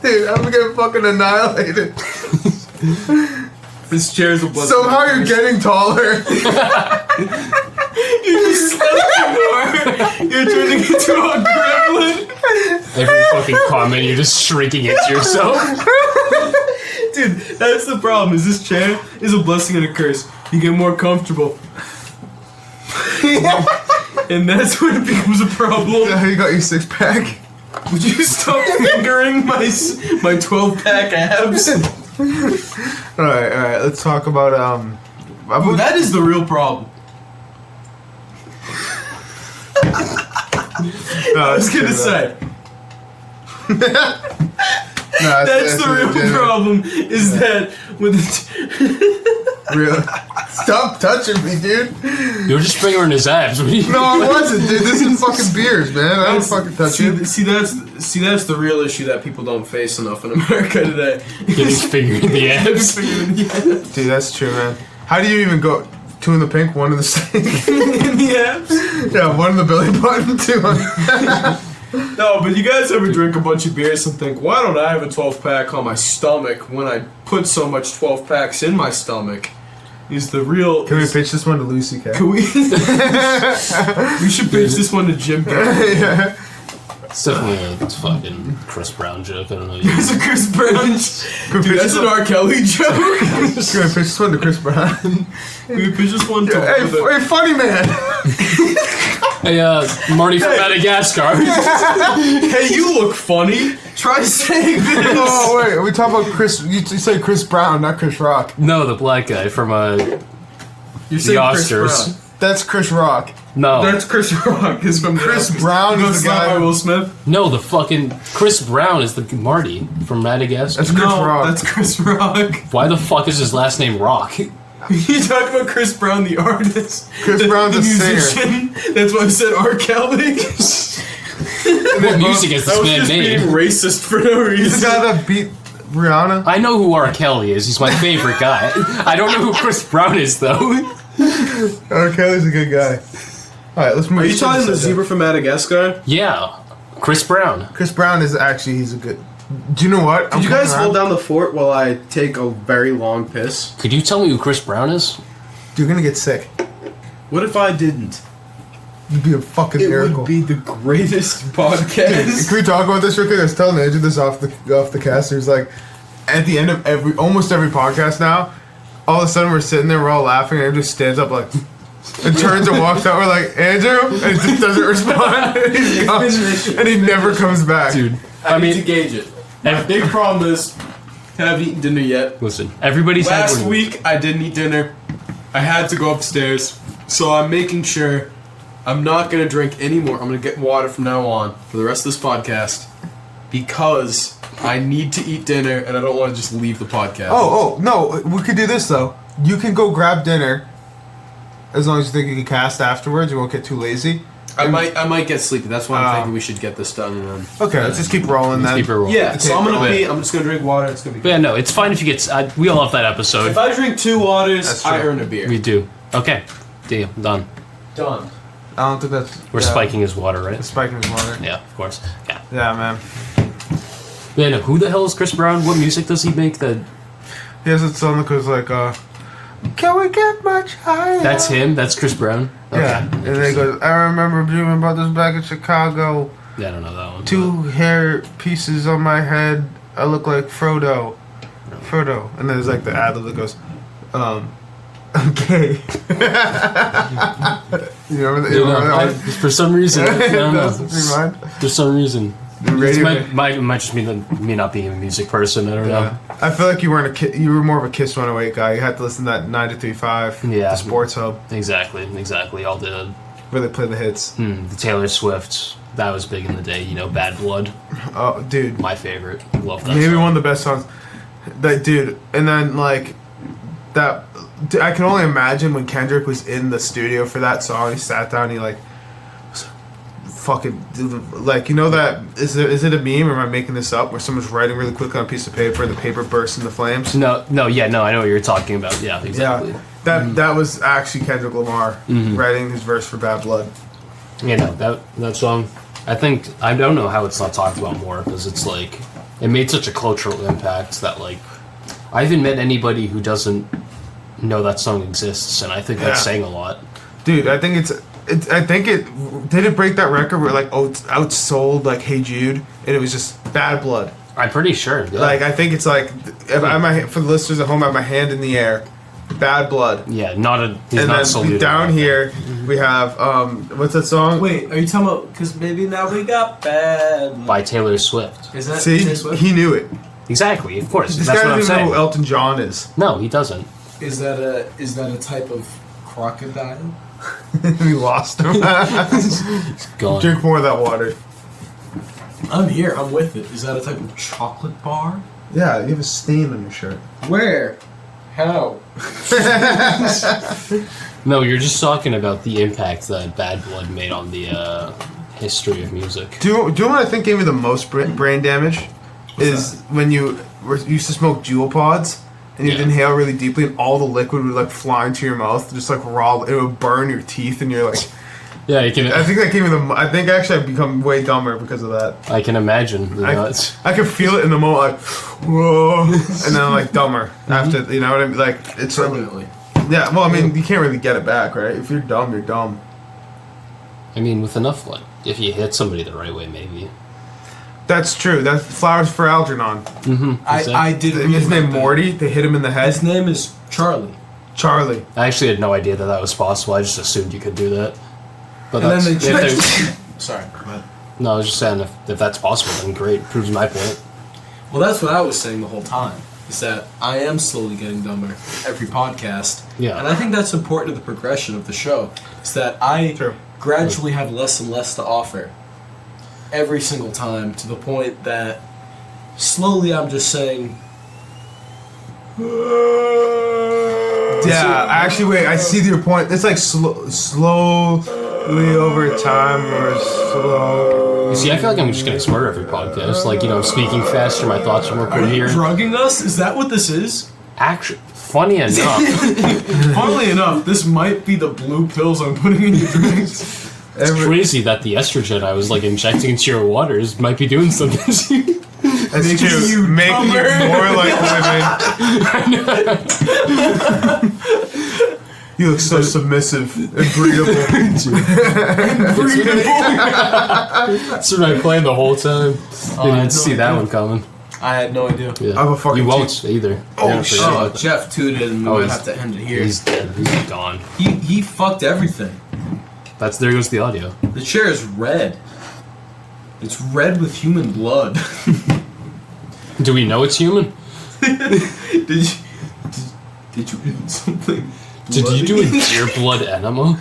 Dude, I'm getting fucking annihilated. This chair's a blessing. Somehow you're getting taller. You're just slightly more. You're turning into a gremlin. every fucking comment, you're just shrinking into yourself. Dude, that's the problem. Is this chair is a blessing and a curse. You get more comfortable. And that's when it becomes a problem. How you got your 6-pack? Would you stop fingering my 12-pack abs? Alright, let's talk about, Well, that is the real problem. I was gonna say. That's the real problem. Is that with Really? Stop touching me, dude. You were just fingering his abs. No, I wasn't, dude. This is fucking beers, man. I don't fucking touch you. See, that's the real issue that people don't face enough in America today. Getting fingered in the abs. Dude, that's true, man. How do you even go? 2 in the pink, 1 in the sink. In the abs? Yeah, 1 in the belly button, 2 on. No, but you guys ever drink a bunch of beers and think, why don't I have a 12-pack on my stomach when I put so much 12-packs in my stomach? Is the real... Can we pitch this one to Lucy K? Can we... We should pitch this one to Jim Gavin. Yeah. It's definitely a fucking Chris Brown joke. I don't know. It's a Chris Brown. Dude, that's an R. Kelly joke. Can we pitch this one to Chris Brown? Can we pitch this one to... Hey, funny man! Hey, Marty from Madagascar. Hey, you look funny. Try saying this. Oh, wait, are we talking about Chris... You say Chris Brown, not Chris Rock. No, the black guy from You're the Oscars. Chris Brown. That's Chris Rock. No. That's Chris Rock. Is from Chris the Brown You is the slap guy... by Will Smith? No, the fucking Chris Brown is the Marty from Madagascar. That's Chris Rock. That's Chris Rock. Why the fuck is his last name Rock? You talking about Chris Brown, the artist? Chris Brown's a singer. musician? That's why I said R. Kelly. What music is I this was man just made? being racist for no The reason. guy that beat Rihanna? I know who R. Kelly is. He's my favorite guy. I don't know who Chris Brown is though. R. Kelly's a good guy. Alright, let's move. Are you talking the zebra from Madagascar? Yeah, Chris Brown. Chris Brown is actually, he's a good... Do you know what? Could you guys hold down the fort while I take a very long piss? Could you tell me who Chris Brown is? You're gonna get sick. What if I didn't? You'd be a fucking It miracle. would be the greatest Dude, podcast. can we talk about this real quick? I was telling Andrew this off the cast. There's like, at the end of almost every podcast now, all of a sudden we're sitting there, we're all laughing, and Andrew just stands up like, and turns and walks out. We're like, Andrew, and he just doesn't respond. And he's gone, and he never comes back. Dude, I need to gauge it. My big problem is, haven't eaten dinner yet. listen, everybody's had Last one- week I didn't eat dinner. I had to go upstairs, so I'm making sure I'm not gonna drink anymore. I'm gonna get water from now on for the rest of this podcast because I need to eat dinner and I don't want to just leave the podcast. Oh, no, we could do this though. You can go grab dinner, as long as you think you can cast afterwards. You won't get too lazy. I might get sleepy. That's why I'm thinking we should get this done and then. Okay, let's just keep rolling then. Keep it rolling. Yeah, so I'm gonna Okay. be. I'm just gonna drink water. It's gonna be. But yeah, no, it's fine if you get. We all love that episode. If I drink 2 waters, That's I true. earn a beer. We do. Okay, deal done. Done. I don't think that's... We're yeah, spiking his water, right? Spiking his water. Yeah, of course. Yeah. Yeah, man. But yeah, no, who the hell is Chris Brown? What music does he make? That He has a song that goes like, can we get much higher? that's him. That's Chris Brown. Okay. Yeah, and then he goes, I remember dreaming about this back in Chicago. Yeah, I don't know that one. 2 hair pieces on my head. I look like Frodo. Frodo. And then there's like the ad that goes, I'm gay. You remember that? You know, for some reason, I don't know. Doesn't remind? For some reason, The it radio. might just mean me not being a music person. I don't know. Yeah. I feel like you weren't you were more of a Kiss 108 guy. You had to listen to that 93.5, Yeah. the Sports Hub, Exactly. All the where they play the hits. the Taylor Swift. That was big in the day. You know, Bad Blood. Oh, dude. My favorite. Love that. Maybe song. one of the best songs. That dude, and then like that. I can only imagine when Kendrick was in the studio for that song. He sat down. He like was fucking like, you know that is it a meme or am I making this up where someone's writing really quick on a piece of paper and the paper bursts into flames? No. I know what you're talking about. Yeah, exactly. Yeah, that was actually Kendrick Lamar writing his verse for Bad Blood. You know that song. I don't know how it's not talked about more because it's like it made such a cultural impact that like I haven't met anybody who doesn't know that song exists, and I think that's saying a lot. Dude, I think I think it did it break that record where like it's outsold like Hey Jude, and it was just Bad Blood. I'm pretty sure. Yeah. Like I think it's like if for the listeners at home, I have my hand in the air, Bad Blood. Yeah, he's And not then saluted. down here we have what's that song? Wait, are you talking about? Because maybe now we got bad. by Taylor Swift. Is that See, Taylor Swift? he knew it. Exactly, of course. This That's guy what I'm doesn't even know saying. who Elton John is. No, he doesn't. Is that a type of crocodile? We lost him. Gone. Drink more of that water. I'm here. I'm with it. Is that a type of chocolate bar? Yeah, you have a stain on your shirt. Where? How? No, you're just talking about the impact that Bad Blood made on the history of music. Do you know what I think gave me the most brain damage? Is when you used to smoke Juul pods and you'd inhale really deeply and all the liquid would like fly into your mouth, just like raw. It would burn your teeth and you're like. Yeah, you can. I think that gave me the. I think actually I've become way dumber because of that. I can imagine. I could feel it in the moment, like, whoa, and then like dumber after. You know what I mean? Like it's Permanently. Yeah, well, I mean, you can't really get it back, right? If you're dumb, you're dumb. I mean, with enough, like, if you hit somebody the right way, maybe. That's true. That's flowers for Algernon. Mm-hmm. I did. His name Morty. They hit him in the head. His name is Charlie. Charlie. I actually had no idea that was possible. I just assumed you could do that. But And then that's, Sorry. Go ahead. no, I was just saying if that's possible, then great. Proves my point. Well, that's what I was saying the whole time. Is that I am slowly getting dumber every podcast. Yeah. And I think that's important to the progression of the show. Is that I gradually have less and less to offer every single time, to the point that slowly I'm just saying. Yeah, actually, wait. I see your point. It's like slowly over time or slow. You see, I feel like I'm just getting smarter every podcast. Like, I'm speaking faster, my thoughts are more Are you coherent. drugging us? Is that what this is? Actually, funny enough, Funnily enough, this might be the blue pills I'm putting in your drinks. it's crazy that the estrogen I was like injecting into your waters might be doing something to you. That's Making true. you Making you dumber. more like women. You look so submissive and breedable. That's what I planned the whole time. I You had no didn't see that idea. one coming. I had no idea. Yeah. I have a fucking You won't either. Oh, Yeah, shit. forget Oh, about that. Jeff tooted and we Oh, might he's- have to end it here. He's dead. He's gone. He fucked everything. There goes the audio. The chair is red. It's red with human blood. Do we know it's human? Did you eat something? Did you do a deer blood enema?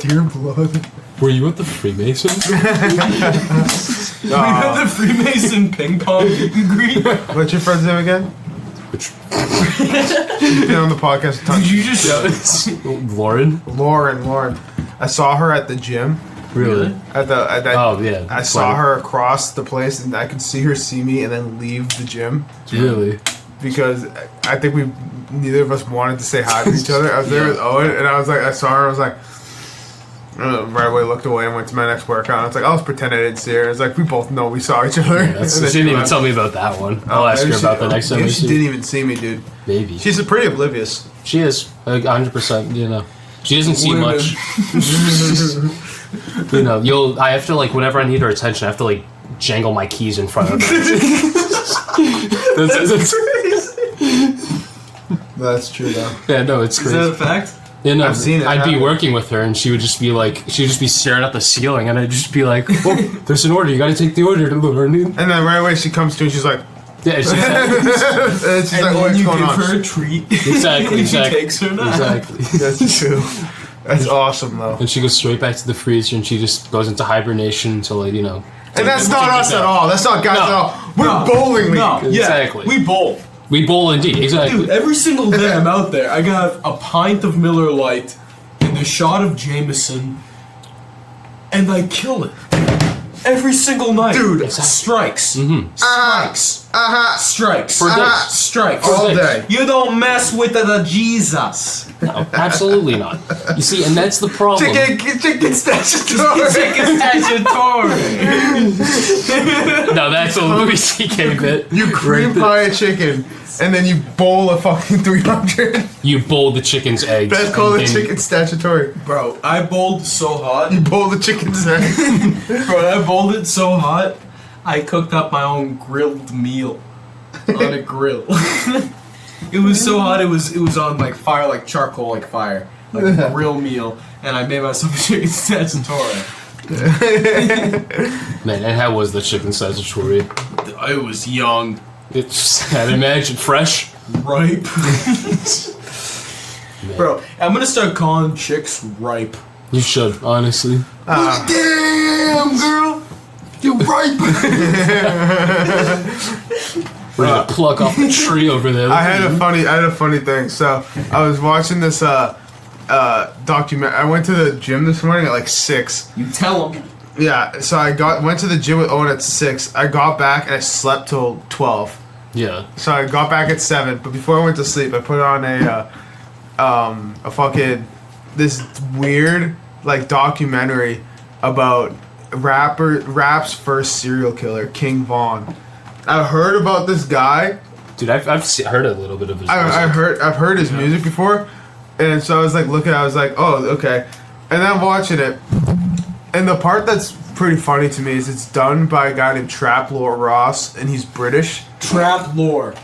Dear blood. Were you at the Freemasons? We had the Freemason ping pong meet and greet. What's your friend's name again? Which She's been on the podcast a ton. Did you just Lauren? Lauren. I saw her at the gym. Really? Oh yeah. I saw her across the place, and I could see her see me and then leave the gym Really? because I think neither of us wanted to say hi to each other. I was there with Owen, and I saw her. I was like, right away, looked away and went to my next workout. I was like, I'll just pretend I didn't see her. It's like we both know we saw each other. Yeah, she didn't even tell me about that one. I'll ask her about the next time. Maybe we she see. didn't even see me, dude. Maybe. She's pretty oblivious. She is 100%. She doesn't see Women. much. I have to like whenever I need her attention, I have to like jangle my keys in front of her. That's true, though. Yeah, no, it's Is crazy. that a fact? Yeah, no, I've seen it I'd be happen. working with her, and she would just be staring at the ceiling, and I'd just be like, "Oh, there's an order. You got to take the order to Lauren." And then right away she comes to and she's like, Yeah, she's and she's And like, then what's you going give on? her a treat. Exactly, She takes her nap. exactly. That's true. That's awesome, though. And she goes straight back to the freezer, and she just goes into hibernation until like And that's not us at all. That's not guys No. at all. We're bowling league. No, Exactly. yeah, we bowl. We bowl indeed, exactly. Dude, every single day I'm out there, I got a pint of Miller Lite and a shot of Jameson, and I kill it. Every single night. Dude. Strikes. Mm-hmm. Strikes. Strikes. For days. Strikes. All day. You don't mess with the Jesus. No, absolutely not. You see, and that's the problem. Chicken statutory. No, that's a Louis C.K. bit. You cream pie a chicken, and then you bowl a fucking 300. You bowl the chicken's eggs. That's called and a then- chicken statutory. Bro, I bowled so hot. You bowl the chicken's egg. Bro, I bowled it so hot, I cooked up my own grilled meal on a grill. It was so hot, it was on like fire, like charcoal, like fire, like a grill meal, and I made myself a chicken statutory. Man, and how was the chicken statutory? I was young, I'd imagine fresh. ripe. Bro, I'm gonna start calling chicks ripe. You should, honestly. Damn, girl, you're ripe. We're gonna pluck off the tree over there. I had a funny thing. So I was watching this document. I went to the gym this morning at like 6. You tell him. Yeah, so I went to the gym with Owen at 6. I got back and I slept till 12. Yeah. So I got back at 7. But before I went to sleep, I put on a fucking this weird like documentary about rap's first serial killer, King Von. I heard about this guy. Dude, I've heard a little bit of his music. I've heard his music before, and so I was like looking. I was like, oh, okay, and then I'm watching it, and the part that's pretty funny to me is it's done by a guy named Trap Lore Ross, and he's British. Trap Lore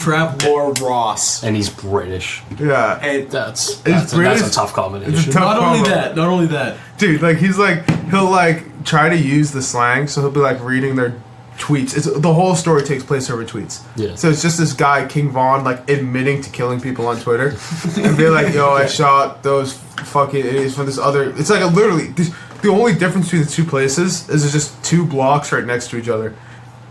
Ross, and he's British. Yeah, and that's a tough combination. It's a tough Not only that, dude. Like he'll like try to use the slang, so he'll be like reading their tweets. The whole story takes place over tweets. Yeah. So it's just this guy, King Von, like admitting to killing people on Twitter, and be like, "Yo, I shot those fucking idiots from this other." It's like literally the only difference between the two places is there's just 2 blocks right next to each other.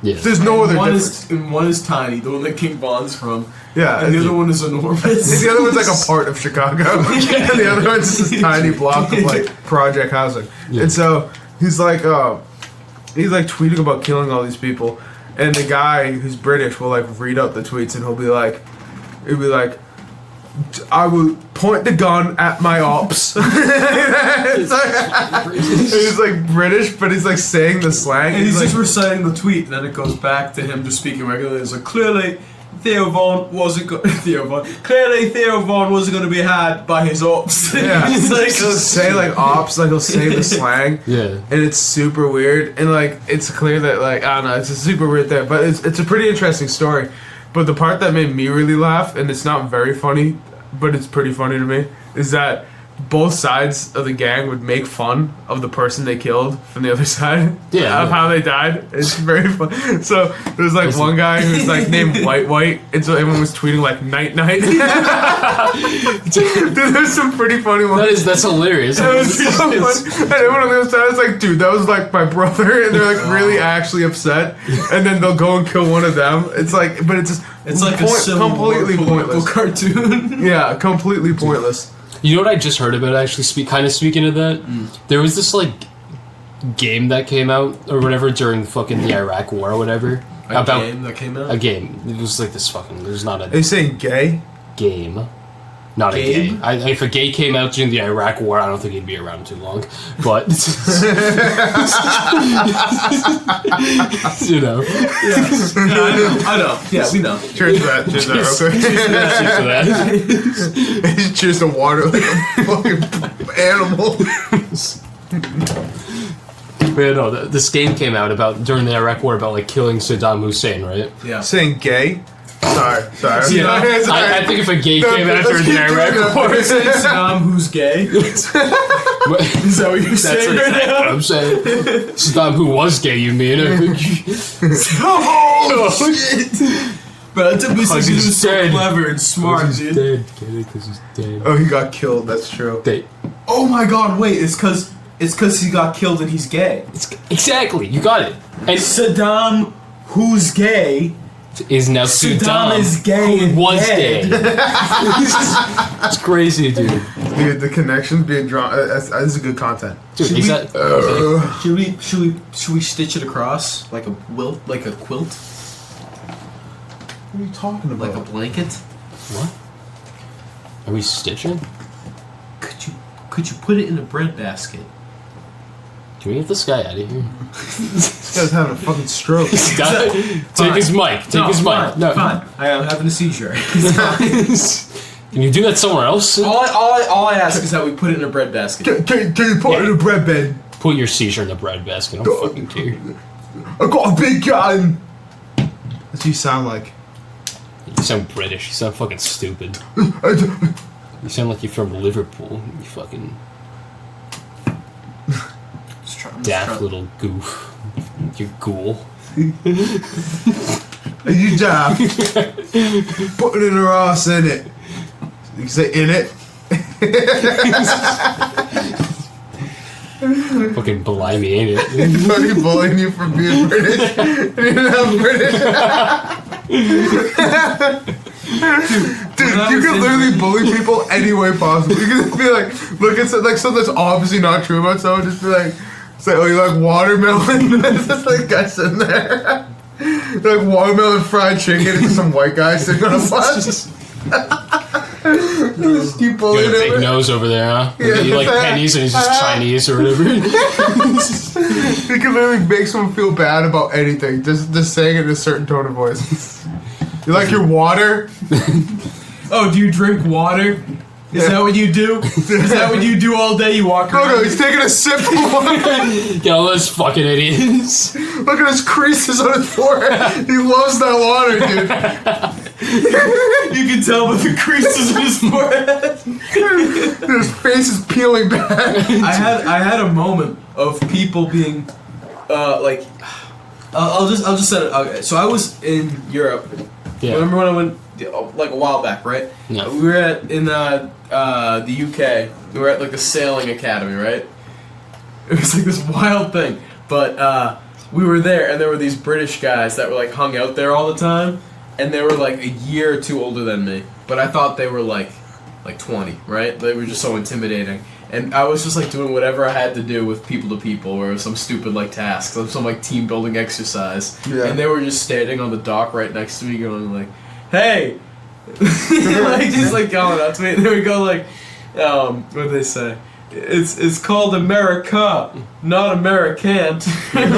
Yeah. There's no other difference. One is tiny, the one that King Von's from. Yeah. And the other one is enormous. And the other one's like a part of Chicago. And the other one's just this tiny block of like project housing. Yeah. And so he's like tweeting about killing all these people, and the guy who's British will like read out the tweets, and he'll be like, I will point the gun at my ops. He's like British, but he's like saying the slang. And he's just reciting the tweet, and then it goes back to him just speaking regularly. It's like, clearly Theo Von wasn't going to be had by his ops. Yeah. He's like, he'll say like ops, like he'll say the slang. Yeah. And it's super weird, and like it's clear that like I don't know, it's a super weird thing, but it's a pretty interesting story. But the part that made me really laugh, and it's not very funny, but it's pretty funny to me, is that both sides of the gang would make fun of the person they killed from the other side. Yeah. Of how they died. It's very fun. So there's like one guy who's like named White, and so everyone was tweeting like Night. Dude, there's some pretty funny ones. That's hilarious. That was so funny. And everyone on the other side is like, dude, that was like my brother, and they're like really actually upset, and then they'll go and kill one of them. It's like, but it's like a Civil completely War pointless cartoon. Yeah, completely pointless. You know what I just heard about, actually, speaking of that? There was this, like, game that came out, or whatever, during fucking the Iraq War or whatever. A game that came out? A game. It was like this fucking, there's not a... Are you saying gay? Game. Not game? a gay. If a gay came out during the Iraq War, I don't think he'd be around too long. But... you know. Yeah. I know. Yeah, we know. Cheers to that. Cheers to that, real quick. Cheers to that. Cheers to water like a fucking animal. But yeah, no, this game came out during the Iraq War about, like, killing Saddam Hussein, right? Yeah. Saying gay? Sorry. Yeah, I think if a gay came out during the Iraq War... Saddam who's gay? Is that what you're saying right now? What I'm saying. Saddam who was gay, you mean? Oh, shit! But it took me since he was so dead. clever and smart, He's dude. dead. Get it? Because he's dead. Oh, he got killed. That's true. Oh my god, wait, it's cause he got killed and he's gay. Exactly, you got it. And Saddam who's gay is now Saddam is gay who and was dead. gay. It's crazy, dude. Dude, the connections being drawn. This is good content. Dude, Should we stitch it across like a quilt? What are you talking about? Like a blanket? What? Are we stitching? Could you put it in a bread basket? Can we get this guy out of here? This guy's having a fucking stroke. Take his mic. Fine. I am having a seizure. Can you do that somewhere else? All I ask is that we put it in a bread basket. Can you put it in a bread bed? Put your seizure in the bread basket. I don't fucking care. I got a big gun. That's what you sound like. You sound British. You sound fucking stupid. You sound like you're from Liverpool. You fucking daft little goof. You ghoul. Are you daft? Put it in her ass, in it. You can say in it. Fucking belie me, ain't it? Buddy bullying you for being British. You're not British. Dude, you can literally bully people any way possible. You can be like, look at like something that's obviously not true about someone. Just be like, say, oh, you like watermelon? There's just like guy sitting there. Like watermelon fried chicken and some white guy sitting on a bus. Just keep You bullying got a big him. nose over there, huh? Yeah. You like pennies and he's just Chinese or whatever. You can literally make someone feel bad about anything. Just saying it in a certain tone of voice. You like your water? Oh, do you drink water? Is that what you do? Is that what you do all day? You walk around? No, he's taking a sip of water. Get all those fucking idiots. Look at his creases on his forehead. He loves that water, dude. You can tell by the creases in his forehead. His face is peeling back. I had a moment of people being, like, I'll just set it. Okay, so I was in Europe. Yeah. Remember when I went like a while back, right? Yeah. We were in the UK. We were at like a sailing academy, right? It was like this wild thing, but we were there, and there were these British guys that were like hung out there all the time, and they were like a year or two older than me, but I thought they were like 20, right? They were just so intimidating. And I was just like doing whatever I had to do with people to people, or some stupid like task, some like team building exercise. Yeah. And they were just standing on the dock right next to me, going like, "Hey," like just like going up to me. And there we go, like, what do they say? It's called America, not American. And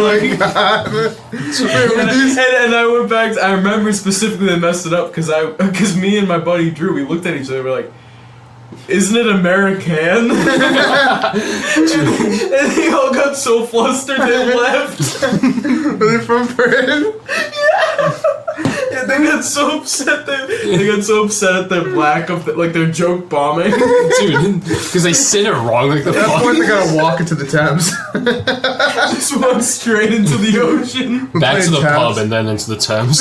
I went back. I remember specifically they messed it up because me and my buddy Drew, we looked at each other, we're like, "Isn't it American?" and they all got so flustered they left. Are they from Britain? And they got so upset. They got so upset at their lack of like their joke bombing. Dude, because they said it wrong like the At that fuck. point, they gotta walk into the Thames. Just went straight into the ocean. Back to the Thames. pub and then into the Thames.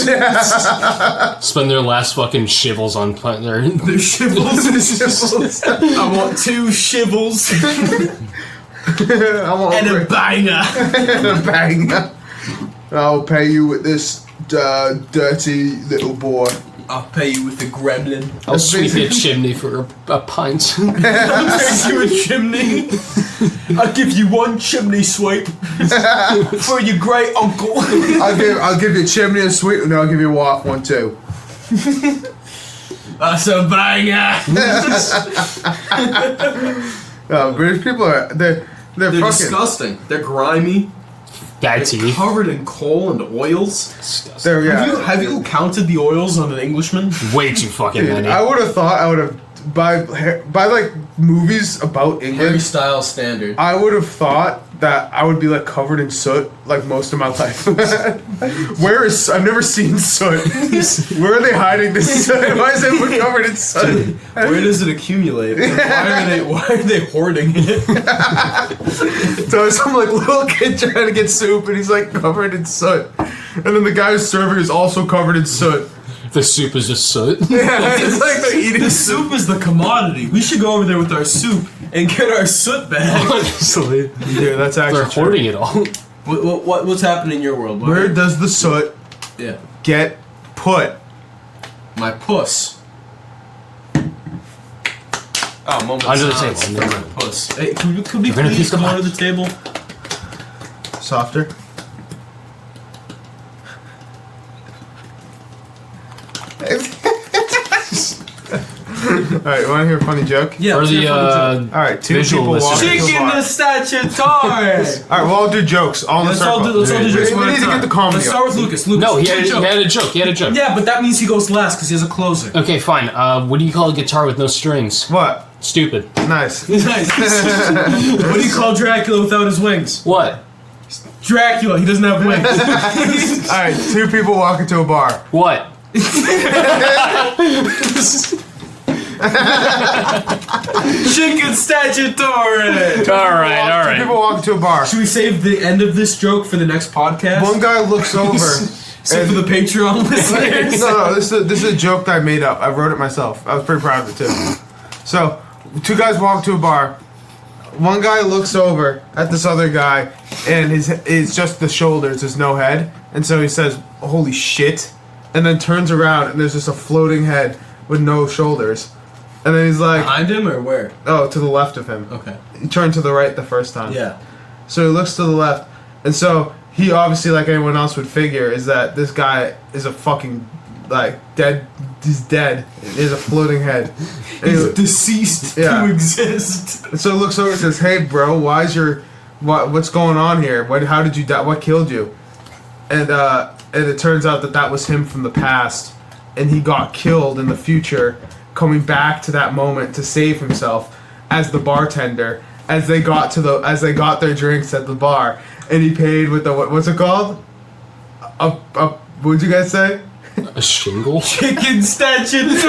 Spend their last fucking shivels on their... The shivels. I want 2 shivels I want and a banger. and a bang. I'll pay you with this dirty little boy. I'll pay you with the gremlin. I'll sweep your chimney for a pint. I'll pay you a chimney. I'll give you 1 chimney sweep for your great uncle. I'll give you a chimney and sweet, and then I'll give you a walk one too. That's a banger. British people they're fucking disgusting. They're grimy. Bad They're tea. covered in coal and oils. They're, yeah. Have you counted the oils on an Englishman? Way too fucking Dude, many. I would have thought I would have by like movies about Harry England. Styles standard. I would have thought that I would be like covered in soot like most of my life. I've never seen soot. Where are they hiding this soot? Why is everyone covered in soot? Where does it accumulate? Why are they hoarding it? So some like little kid trying to get soup and he's like covered in soot. And then the guy who's serving is also covered in soot. The soup is just soot. Yeah, it's like they're eating The soup is the commodity. We should go over there with our soup and get our soot back. Honestly. Dude, that's They're actually true. hoarding it all. What's happening in your world? Buddy? Where does the soot Yeah. get put? My puss. Oh, moment Under the silence table. for my puss. Hey, could we We're gonna please pick the come under pot. the table? Softer. Alright, you wanna hear a funny joke? Yeah. Or let's the, hear from joke. Alright, 2 Visual people walking listeners. to a Chicken bar. the Staccitori. Alright, we'll all do jokes. All in a Let's all circle. do jokes. We one need at to a get the time. comedy Let's up. start with Lucas. Lucas, No, he do a had a joke. He had a joke. Yeah, but that means he goes last because he has a closer. Okay, fine. What do you call a guitar with no strings? What? Stupid. Nice. Nice. What do you call Dracula without his wings? What? Dracula. He doesn't have wings. Alright, 2 people walk into a bar. What? Chicken Staccitori. Alright. People walk into a bar. Should we save the end of this joke for the next podcast? One guy looks over. So for the Patreon listeners. No, this is a joke that I made up. I wrote it myself. I was pretty proud of it too. So, 2 guys walk to a bar. One guy looks over at this other guy, and it's just the shoulders. There's no head, and so he says, "Holy shit!" and then turns around and there's just a floating head with no shoulders. And then he's like, Behind him or where? oh, to the left of him. Okay. He turned to the right the first time. Yeah. So he looks to the left, and so he obviously, like anyone else would figure, is that this guy is a fucking, like, dead. He's dead. He has a floating head. And He's deceased Yeah. to exist. And so he looks over and says, "Hey, bro, what's going on here? How did you die? What killed you?" And it turns out that was him from the past, and he got killed in the future, coming back to that moment to save himself as the bartender. As they got their drinks at the bar, and he paid with the what's it called? What'd you guys say? A shingle? Chicken Staccitori!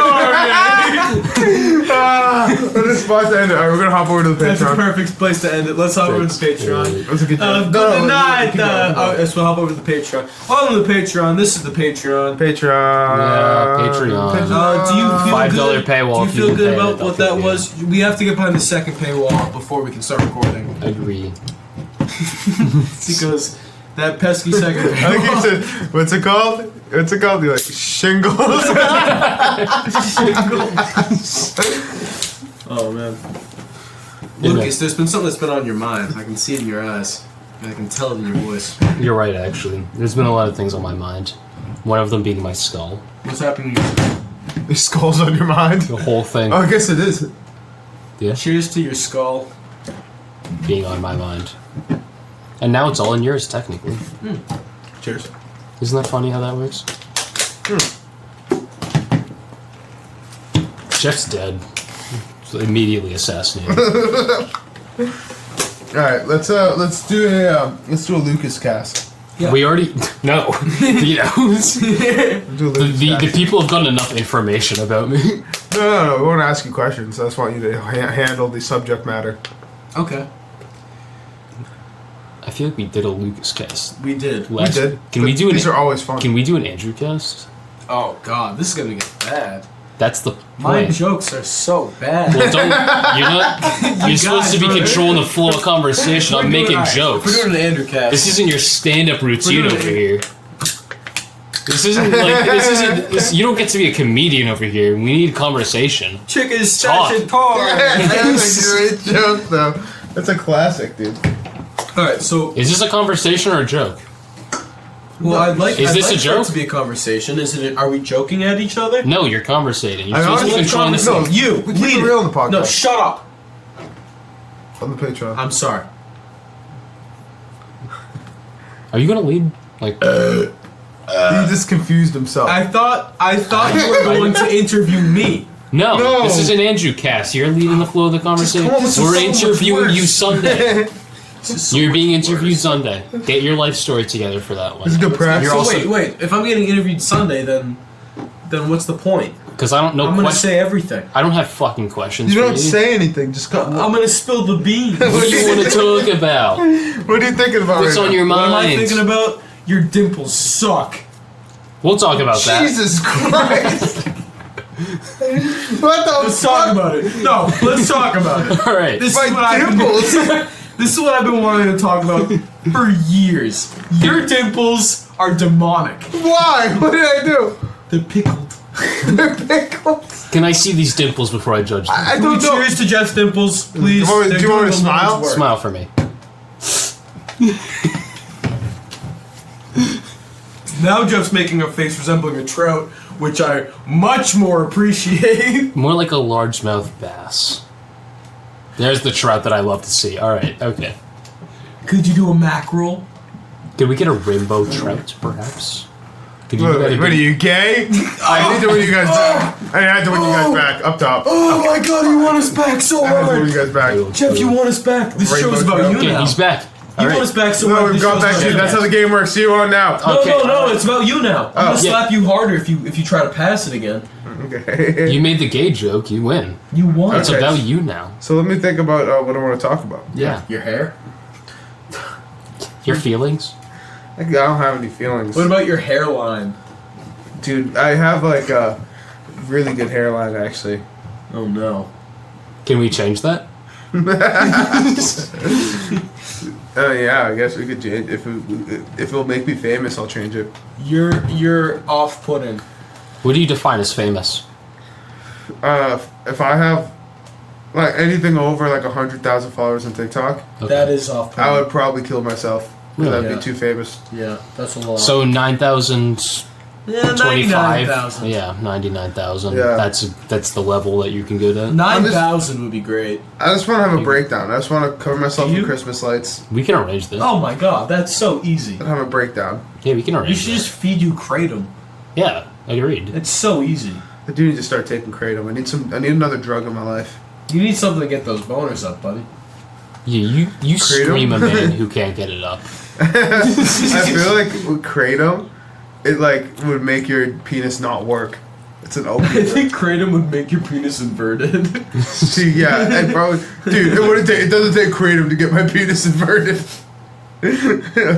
What a spot to end it. Alright, we're gonna hop over to the That's a Patreon. perfect place to end it. Let's hop over to the Patreon. That's a good job. Good night. keep going. Yes, we'll hop over to the Patreon. Welcome to the Patreon. This is the Patreon. Patreon. Yeah, Patreon. Do you feel $5 good? paywall Do you if feel you good pay about it, what they'll that give was? We have to get behind the second paywall before we can start recording. Agree. Because that pesky second I think he paywall. said, what's it called? What's it called? You're like, shingles. Oh man. Yeah. Lucas, there's been something that's been on your mind. I can see it in your eyes. And I can tell it in your voice. You're right, actually. There's been a lot of things on my mind. One of them being my skull. What's happening? Your skull's on your mind. The whole thing Oh, I guess it is. Cheers to your skull. being on my mind. And now it's all in yours, technically. Cheers. Isn't that funny how that works? Jeff's dead. So immediately assassinated. All right, let's do a Lucas cast. Yeah. We already no. You know, Let's do a Lucas the cast. people have gotten enough information about me. No. We want to ask you questions. I just want you to handle the subject matter. Okay. I feel like we did a Lucas cast. We did. We did. Can we do These are always fun. Can we do an Andrew cast? Oh god, this is gonna get bad. That's the My point. jokes are so bad. Well, don't. You're not. You're supposed to be guys, controlling the flow of conversation. I'm making jokes. We're doing an Andrew cast. This isn't your stand-up routine We're doing over it. here. This isn't like you don't get to be a comedian over here. We need conversation. Chicken Talk. Staccitori. That's a great joke, though. That's a classic, dude. Alright, so Is this a conversation or a joke? well, I'd like. Is I'd this like a for it joke? to be a conversation. Is it? Are we joking at each other? No, you're conversating. You're I supposed to be honestly- controlling the no, flow. You We keep lead it real on the podcast. No, shut up. On the Patreon. I'm sorry. Are you gonna lead? Like, He just confused himself. I thought you were going to interview me. no, No. this is an Andrew cast. You're leading the flow of the conversation. come on, this is We're so much interviewing you worse. Sunday. This is so You're much being worse. interviewed Sunday. Get your life story together for that one. This is good practice. You're So also wait. If I'm getting interviewed Sunday, then what's the point? because I don't know. I'm gonna say everything. I don't have fucking questions. You for don't say anything. Just go. I'm gonna spill the beans. What do you want to talk about? What are you thinking about? What's right on now? your What am I mind? thinking about? Your dimples suck. We'll talk about that. Jesus Christ! What the Let's talk about it. No, let's talk about it. All right. This is My what I've been. dimples. This is what I've been wanting to talk about for years. Your dimples are demonic. Why? What did I do? They're pickled. They're pickles. Can I see these dimples before I judge them? I Can we don't know. cheers to Jeff's dimples, please? Do you want me- They're do you want me doing to the Lord's smile? work. Smile for me. Now Jeff's making a face resembling a trout, which I much more appreciate. More like a largemouth bass. There's the trout that I love to see. All right. Okay. Could you do a mackerel? Could we get a rainbow trout, perhaps? Could you What, get a what are big- you gay? I need to win you guys back. I had to win you guys back. Up top. Oh my god, you want us back so I had to win you hard! guys back. Jeff, you want us back. This Rainbow show's about trout. you Okay, now. he's back. You All right. want us back so No, hard. we've This got show's back to about you. you. That's how the game works. See you on now. Okay. No, it's about you now. I'm gonna yeah. slap you harder if you try to pass it again. Okay. You made the gay joke. You win. You won. It's Okay. about you now. So let me think about what I want to talk about. Yeah. Your hair? Your feelings. I don't have any feelings. What about your hairline? Dude, I have like a really good hairline actually. Oh no. Can we change that? Oh yeah, I guess we could change if it'll make me famous. I'll change it. You're off-putting. What do you define as famous? If I have like anything over like 100,000 followers on TikTok, That is off-putting. I would probably kill myself because Really? I'd be too famous. Yeah, that's a lot. So 9,025. 99,000. Yeah, 99,000. Yeah. That's the level that you can go to. 9,000 would be great. I just want to have a breakdown. I just want to cover myself You- with Christmas lights We can arrange this. Oh my god, that's so easy. and have a breakdown. Yeah, we can arrange You should this. just feed you kratom. Yeah, agreed. It's so easy. I do need to start taking kratom. I need another drug in my life. You need something to get those boners up, buddy. Yeah, you Kratom? scream a man who can't get it up. I feel like with kratom, it like would make your penis not work. It's an I opiate. think kratom would make your penis inverted. See, yeah, and probably, dude, it doesn't take kratom to get my penis inverted.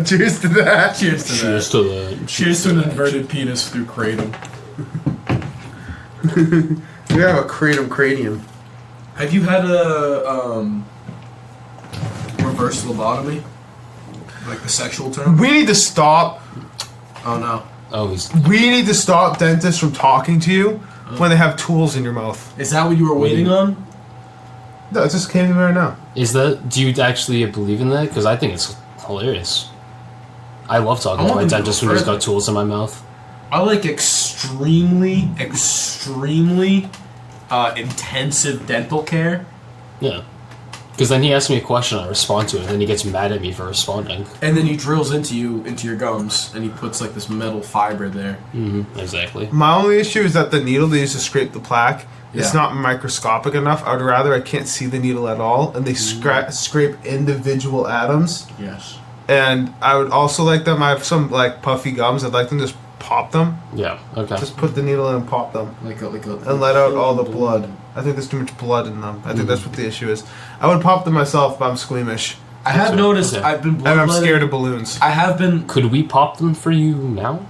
Cheers to that. Cheers to Cheers that. to the. Cheers to an inverted penis through kratom. We have a kratom cranium. Have you had a reverse lobotomy? Like the sexual term? We need to stop. Oh no. Oh, he's. We need to stop dentists from talking to you when they have tools in your mouth. Is that what you were waiting on? No, it just came to me right now. Is that? Do you actually believe in that? Because I think it's hilarious. I love talking I to my want them to dentist go when he's further. got tools in my mouth. I like extremely intensive dental care, Yeah. Because then he asks me a question, I respond to it, and then he gets mad at me for responding. and then he drills into your gums, and he puts like this metal fiber there. Mm-hmm. Exactly. My only issue is that the needle they use to scrape the plaque is Yeah. not microscopic enough. I would rather I can't see the needle at all, and they scrape individual atoms. Yes. And I would also like them. I have some like puffy gums. I'd like them to just pop them. Yeah. Okay. Just put the needle in and pop them, Like a and let out all the blood. I think there's too much blood in them. I think that's what the issue is. I would pop them myself, but I'm squeamish, I have Okay. noticed Okay. I've been and I'm bloodletting. scared of balloons. I have been. Could we pop them for you now?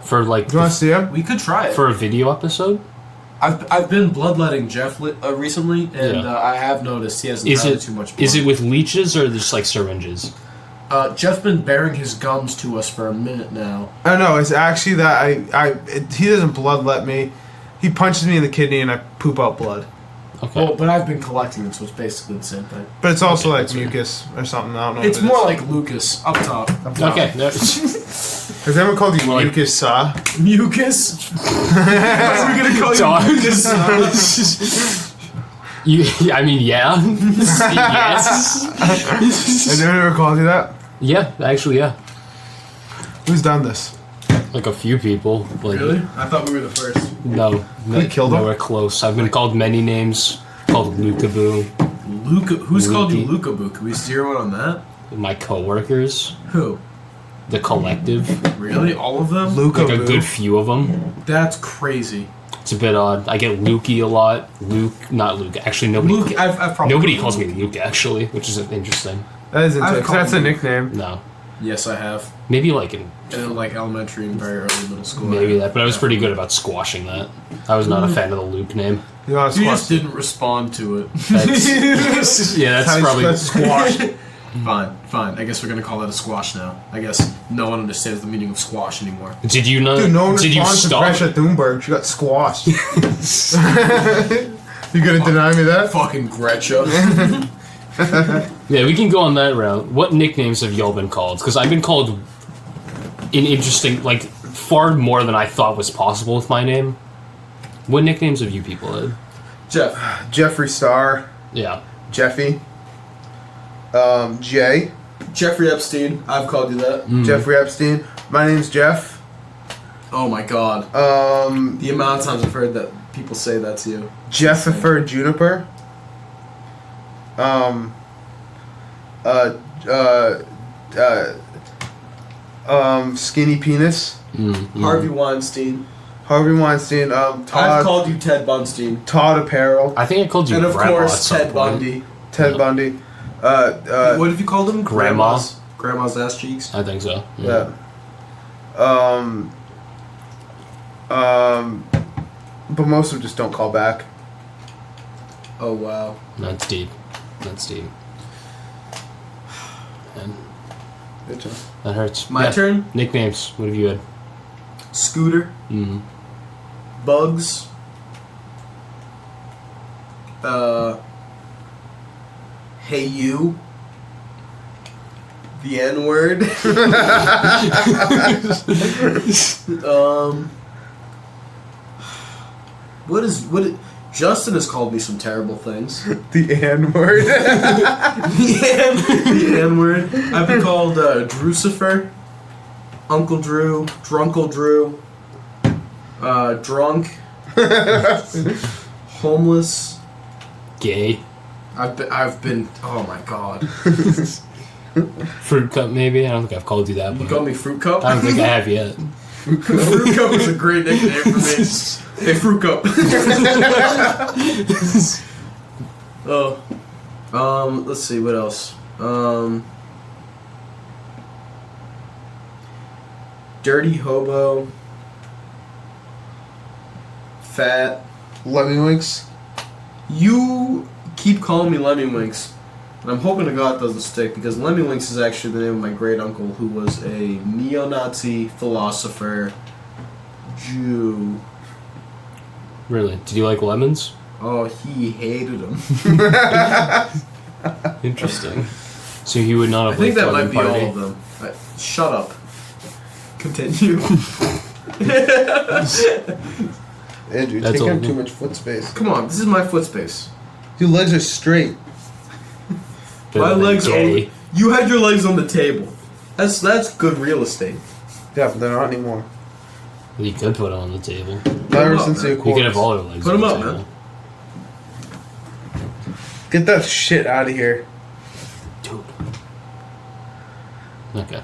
For like Do you want to see them? We could try it. for a video episode? I've been bloodletting Jeff recently, and Yeah. I have noticed he hasn't Is had it too much blood. is it with leeches or just like syringes? Jeff's been bearing his gums to us for a minute now. I know. It's actually that he doesn't bloodlet me. He punches me in the kidney, and I poop out blood. Okay. Well, but I've been collecting them, so it's basically the same thing. But it's also Okay, like that's fair. mucus or something. I don't know. It's what it more is. like Lucas up top. Okay. No. Has anyone called you Like- mucus, Saw? Mucus. What are we gonna call you? Dog. Mucus. I mean, yeah. Yes. Has anyone ever called you that? Yeah, actually, yeah. Who's done this? Like a few people. Like, Really? I thought we were the first. No. We killed him? Nowhere close. I've been called many names. Called Lukaboo. Luca. Who's called you Lukey. Lucaboo? Can we zero in on that? My coworkers. Who? The collective. Really? All of them? Luca. Like a good few of them. That's crazy. It's a bit odd. I get Lukey a lot. Not Luke. Actually, nobody. Luke, I've probably Nobody calls me Luke, actually, which is interesting. That is I've interesting. called That's a you- nickname. No. Yes, I have. Maybe like in In like elementary and very early middle school. maybe that, but I was pretty good about squashing that. I was not a fan of the Luke name. You want to You squash? just didn't respond to it. That's, yeah, that's probably. squash. Fine. I guess we're gonna call that a squash now. I guess no one understands the meaning of squash anymore. Did you not? Dude, no one did you responds to stop? Greta Thunberg. She got squashed. You gonna deny me that? Fucking Gretchen. Yeah, we can go on that route. What nicknames have y'all been called? Because I've been called in interesting, like far more than I thought was possible with my name. What nicknames have you people had? Jeff. Jeffree Star, Yeah. Jeffy, Jay, Jeffrey Epstein. I've called you that. Jeffrey Epstein. My name's Jeff. Oh my god. The amount of times I've heard that people say that to you. Jeffifer Juniper. Skinny Penis. Harvey Weinstein. Harvey Weinstein. I've Todd. called you Ted Bunstein. Todd Apparel. I think I called you And of Grandma at course, some Ted point. Bundy. Ted Bundy. What have you called him? Grandma. Grandma's ass cheeks. I think so. Yeah. But most of them just don't call back. Oh wow. That's deep. That's deep. And Good job. that hurts. My turn? Nicknames. What have you had? Scooter. Mm-hmm. Bugs. Hey you. The N-word. Justin has called me some terrible things. The N-word. The N-word. I've been called Drucifer, Uncle Drew, Drunkle Drew, drunk, homeless, Gay. I've been. Oh my god. Fruit cup, maybe? I don't think I've called you that. You But called me Fruit Cup? I don't think I have yet. Fruit Cup is a great nickname for me. Hey, Fruit Cup. Let's see, what else? Dirty Hobo. Fat. Lemmy Winks. You keep calling me Lemmy Winks. And I'm hoping to God it doesn't stick, because Lemmy Winks is actually the name of my great uncle, who was a neo-Nazi philosopher, Jew. Really? Did you like lemons? Oh, he hated them. Interesting. So you would not I have think liked that might lemon be party? all of them. Shut up. Continue. Andrew, That's taking all. up too much foot space. Come on, this is my foot space. Your legs are straight. My legs gay. are. You had your legs on the table. That's good real estate. Yeah, but they're not anymore. You could put it on the table. Not ever up, since man. the You could have all our legs Put on 'em the up, table. man. Get that shit out of here. Dude. Okay.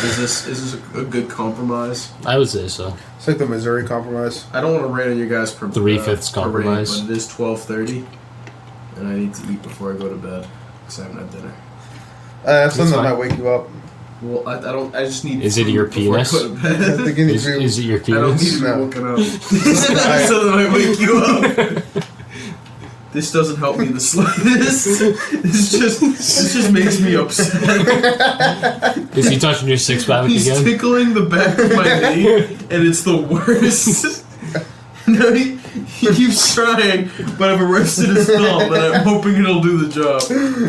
Is this a good compromise? I would say so. It's like the Missouri Compromise. I don't want to rain on you guys per 3/5 compromise. parade, but it is 12:30, and I need to eat before I go to bed because I haven't had dinner. I have something that fine. might wake you up. Well, I don't. I just need. Is it food your before I penis? go to bed. The guinea Is pig. it your I don't need penis? to be No. woken up. Something that might wake you up. This doesn't help me in the slightest. This just makes me upset. Is he touching your six-pack He's again? tickling the back of my knee, and it's the worst. No, he keeps trying, but I've arrested his thumb, and I'm hoping it'll do the job.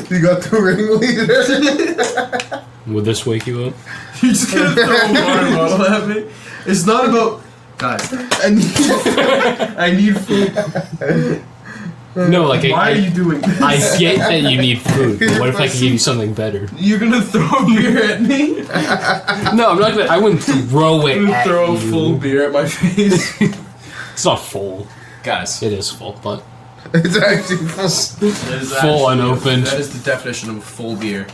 You got the ringleader. Would this wake you up? You're just gonna throw a water bottle at me? It's not about... Guys, I need food. No, like Why are you doing this? I get that you need food. But what if I could give you something better? You're gonna throw a beer at me? No, I'm not gonna. I wouldn't throw it I'm gonna at throw you. a full beer at my face. It's not full. Guys, It is full, but It's actually that is full actually- unopened. That is the definition of a full beer.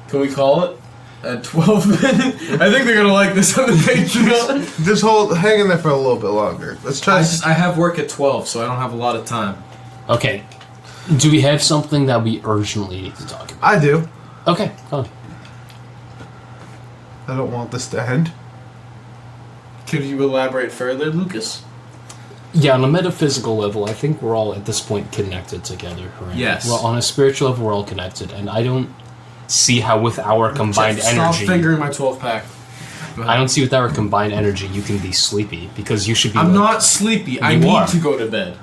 Can we call it? At 12 minutes? I think they're gonna like this on the Patreon. just hang in there for a little bit longer. Let's try. I have work at 12, so I don't have a lot of time. okay. Do we have something that we urgently need to talk about? I do. Okay, fine. I don't want this to end. Could you elaborate further, Lucas? Yeah, on a metaphysical level, I think we're all at this point connected together, right? Yes. Well, on a spiritual level, we're all connected, and I don't see how with our combined Stop energy, fingering my 12-pack. I don't see with our combined energy you can be sleepy because you should be. I'm like- not sleepy. I You need are. to go to bed.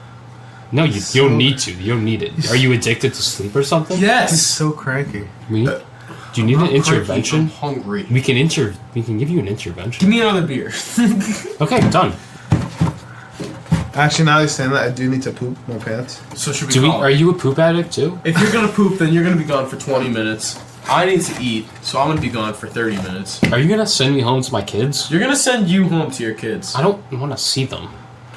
No, you don't need to. You don't need it. Are you addicted to sleep or something? He's Yes. so cranky. Do you need I'm an cranky, intervention? I'm hungry. We can give you an intervention. Give me another beer. Okay, done. Actually, now he's saying that, I do need to poop my pants. So should we call Are it? you a poop addict too? If you're gonna poop, then you're gonna be gone for 20 minutes. I need to eat, so I'm gonna be gone for 30 minutes. Are you gonna send me home to my kids? You're gonna send you home to your kids. I don't want to see them.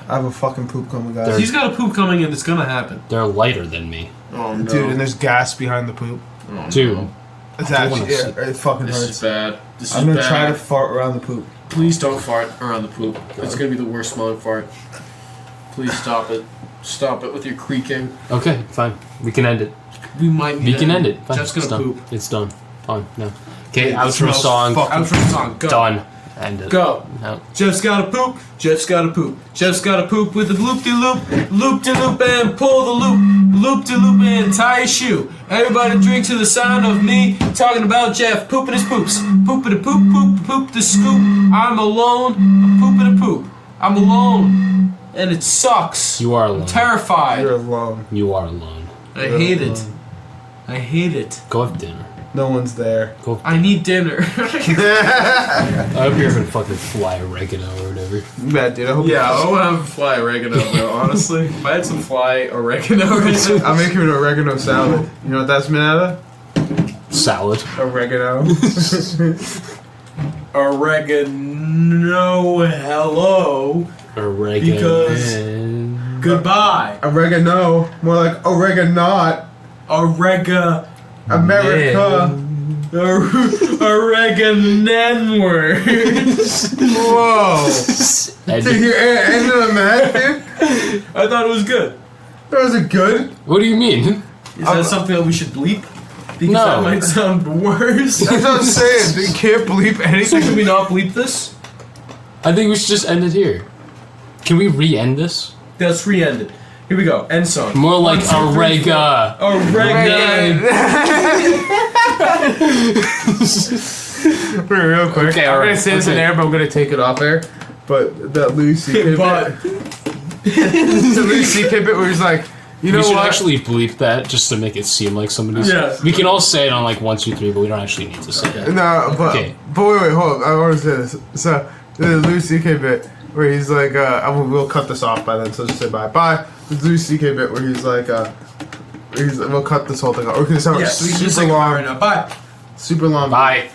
I have a fucking poop coming, guys. He's got a poop coming in. It's gonna happen. They're lighter than me. Oh no, Dude, and there's gas behind the poop. Oh, Dude, no. It's I don't actually, wanna yeah, see- it fucking This is hurts. bad. This is I'm gonna bad. try to fart around the poop. Please don't fart around the poop. It's gonna be the worst smelling fart. Please stop it. Stop it with your creaking. okay, fine. We can end it. We might need We can end it. Fine. Just it's gonna done. poop. It's done. Fine. No. Okay, It outro smells song. fucking- Outro song. Go. Done. End it. Go. No. Jeff's gotta poop. Jeff's gotta poop. Jeff's gotta poop with the loop-de-loop. Loop-de-loop and pull the loop. Loop-de-loop and tie his shoe. Everybody drink to the sound of me talking about Jeff pooping his poops. Pooping-a-poop, poop the scoop. I'm alone. I'm pooping-a-poop. I'm alone. And it sucks. You are alone. I'm terrified. You're alone. You are alone. I hate it. I hate it. Go have dinner. No one's there. Go. I need dinner. I hope you're gonna fucking fly oregano or whatever. Bad dude. I hope. Yeah, I would have fly oregano, bro, honestly. If I had some fly oregano right now. I'll make you an oregano salad. You know what that's made out of? Salad. Oregano. Oregano, hello. Oregano. Because goodbye. Oregano. More like oregonot. Orega. America. Oreganenward. Whoa. Ed- Did you end on that, dude? I thought it was good. That wasn't good. What do you mean? Is that something that we should bleep? Because No. that might sound worse. That's what I'm saying. You can't bleep So anything. should we not bleep this? I think we should just end it here. Can we re-end this? Let's re-end it. Here we go. End song. More like 1, 2, 3, Orega. 4. Oregan. Real quick. Okay, I'm alright, gonna say this in okay. air, but I'm gonna take it off air. But that Lucy bit. But The Lucy bit where he's like, you know We should what? actually bleep that just to make it seem like somebody's. Yeah. We can all say it on like 1, 2, 3, but we don't actually need to say it. No, but Okay. wait, hold on. I want to say this. So the Louis C.K. bit where he's like, we'll cut this off by then, so just say bye. Bye. The Louis C.K. bit where he's like, we'll cut this whole thing off. Or we can just have yes, we can super just say goodbye long, right now. Bye. super long. Bye.